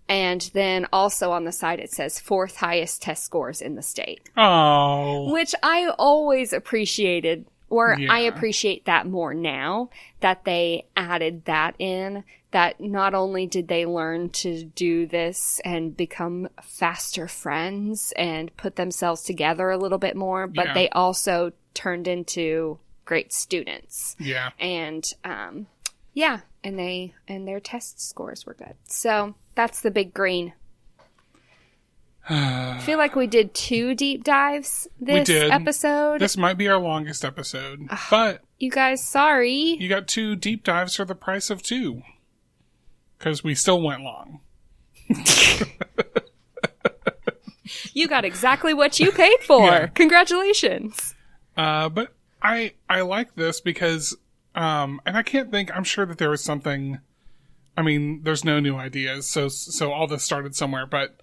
And then also on the side it says 4th highest test scores in the state. Oh. Which I always appreciated, or I appreciate that more now that they added that in. That not only did they learn to do this and become faster friends and put themselves together a little bit more, but they also turned into great students. Yeah. And, and their test scores were good. So that's the Big Green. I feel like we did 2 deep dives this episode. This might be our longest episode, but you guys, sorry. You got 2 deep dives for the price of 2. Because we still went long. You got exactly what you paid for. Yeah. Congratulations. But I like this because, and I can't think, I'm sure that there was something, I mean, there's no new ideas, so all this started somewhere, but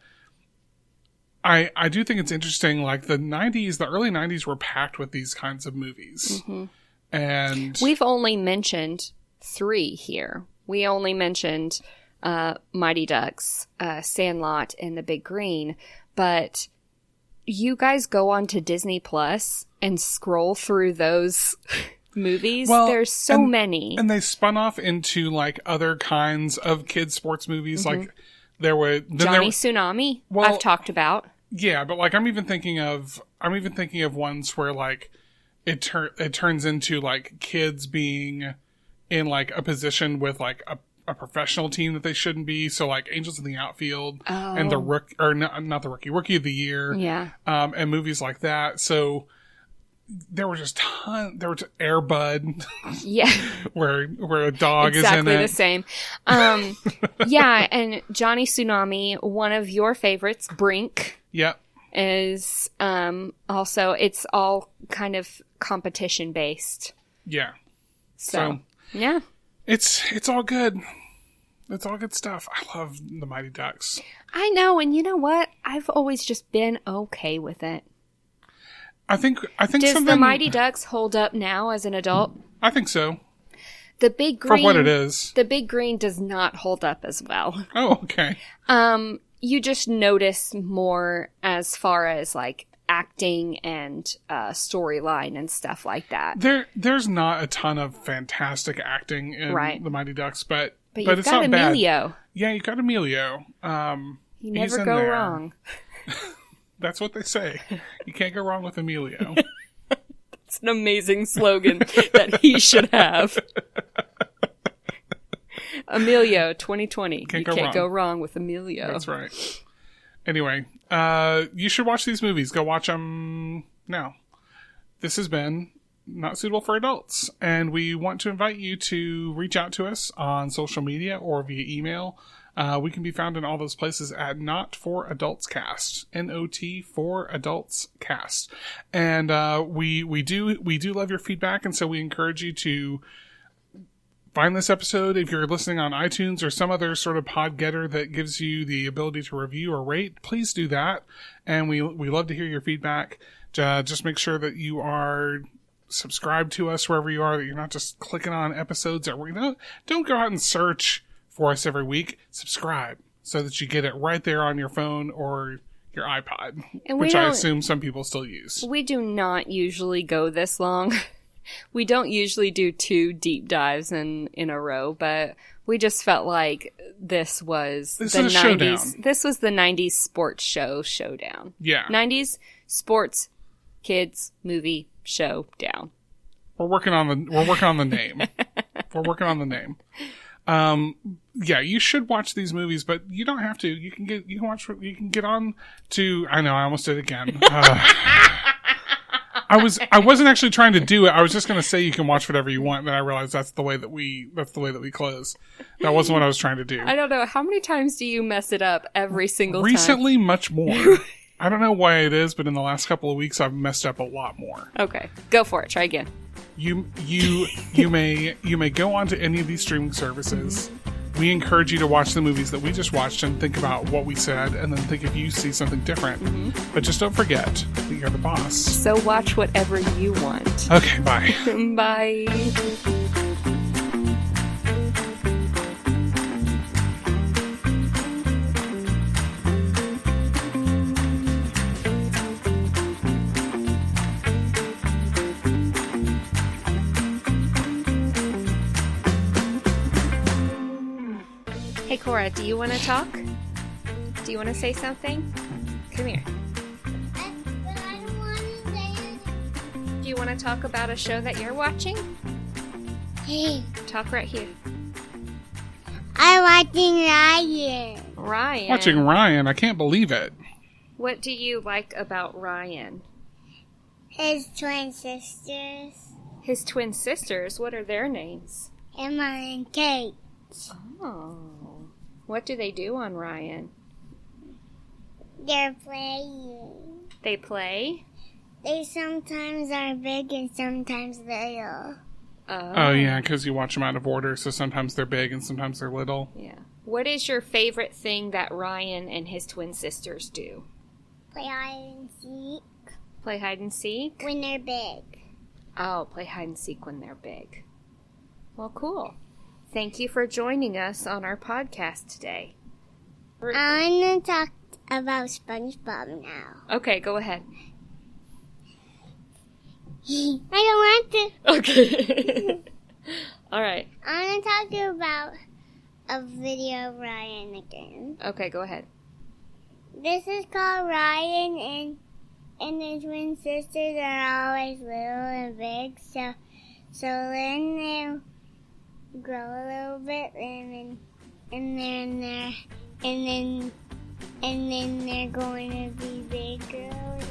I do think it's interesting, like the early 90s were packed with these kinds of movies. Mm-hmm. And we've only mentioned 3 here. We only mentioned Mighty Ducks, Sandlot, and The Big Green, but you guys go on to Disney Plus and scroll through those movies. Well, there's so many. And they spun off into like other kinds of kids sports movies. Mm-hmm. Like there were Tsunami. I've talked about. Yeah, but like I'm even thinking of ones where like it turns into like kids being in like a position with like a professional team that they shouldn't be. So like Angels in the Outfield and not the Rookie of the Year. Yeah. And movies like that. So there were just there was Air Bud. Yeah. where a dog is in it. Exactly the same. Yeah. And Johnny Tsunami, one of your favorites, Brink. Yep. Is also, it's all kind of competition based. Yeah. So yeah. It's all good. It's all good stuff. I love the Mighty Ducks. I know, and you know what? I've always just been okay with it. I think does the Mighty Ducks hold up now as an adult? I think so. The Big Green, for what it is. The Big Green does not hold up as well. Oh, okay. You just notice more as far as like acting and storyline and stuff like that. There's not a ton of fantastic acting in the Mighty Ducks, but you've it's got not Emilio. Bad. Yeah, you got Emilio. You never go wrong. That's what they say. You can't go wrong with Emilio. It's an amazing slogan that he should have. Emilio 2020. You can't go wrong with Emilio. That's right. Anyway, you should watch these movies. Go watch them now. This has been Not Suitable for Adults, and we want to invite you to reach out to us on social media or via email. We can be found in all those places at Not For Adults Cast, NOT for Adults Cast, and we do love your feedback, and so we encourage you to find this episode if you're listening on iTunes or some other sort of pod getter that gives you the ability to review or rate. Please do that, and we love to hear your feedback. Just make sure that you are subscribed to us wherever you are, that you're not just clicking on episodes or don't go out and search for us every week. Subscribe so that you get it right there on your phone or your iPod, which I assume some people still use. We do not usually go this long. We don't usually do 2 deep dives in a row, but we just felt like this was the 90s. Showdown. This was the 90s sports show showdown. Yeah. 90s sports kids movie showdown. We're working on the name. We're working on the name. Yeah, you should watch these movies, but you don't have to. You can get on to. I know, I almost did it again. I wasn't actually trying to do it. I was just going to say you can watch whatever you want. Then I realized that's the way that we close. That wasn't what I was trying to do. I don't know. How many times do you mess it up every single time? Recently, much more. I don't know why it is, but in the last couple of weeks, I've messed up a lot more. Okay, go for it. Try again. You may go on to any of these streaming services. We encourage you to watch the movies that we just watched and think about what we said, and then think if you see something different. Mm-hmm. But just don't forget that you're the boss. So watch whatever you want. Okay, bye. Bye. Hey, Cora, do you want to talk? Do you want to say something? Come here. But I don't want to say anything. Do you want to talk about a show that you're watching? Hey, Talk right here. I'm watching Ryan. Ryan. Watching Ryan. I can't believe it. What do you like about Ryan? His twin sisters, His twin sisters, what are their names? Emma and Kate. Oh. What do they do on Ryan? They're playing. They play? They sometimes are big and sometimes little. Oh, yeah, because you watch them out of order, so sometimes they're big and sometimes they're little. Yeah. What is your favorite thing that Ryan and his twin sisters do? Play hide and seek. Play hide and seek? When they're big. Oh, play hide and seek when they're big. Well, cool. Thank you for joining us on our podcast today. I want to talk about SpongeBob now. Okay, go ahead. I don't want to. Okay. All right. I want to talk about a video of Ryan again. Okay, go ahead. This is called Ryan and his twin sisters are always little and big. So then they'll grow a little bit and then they're going to be big girls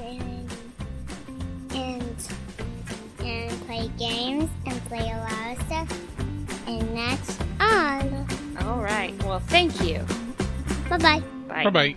and play games and play a lot of stuff. And that's all. All right. Well, thank you. Bye-bye. Bye. Bye-bye.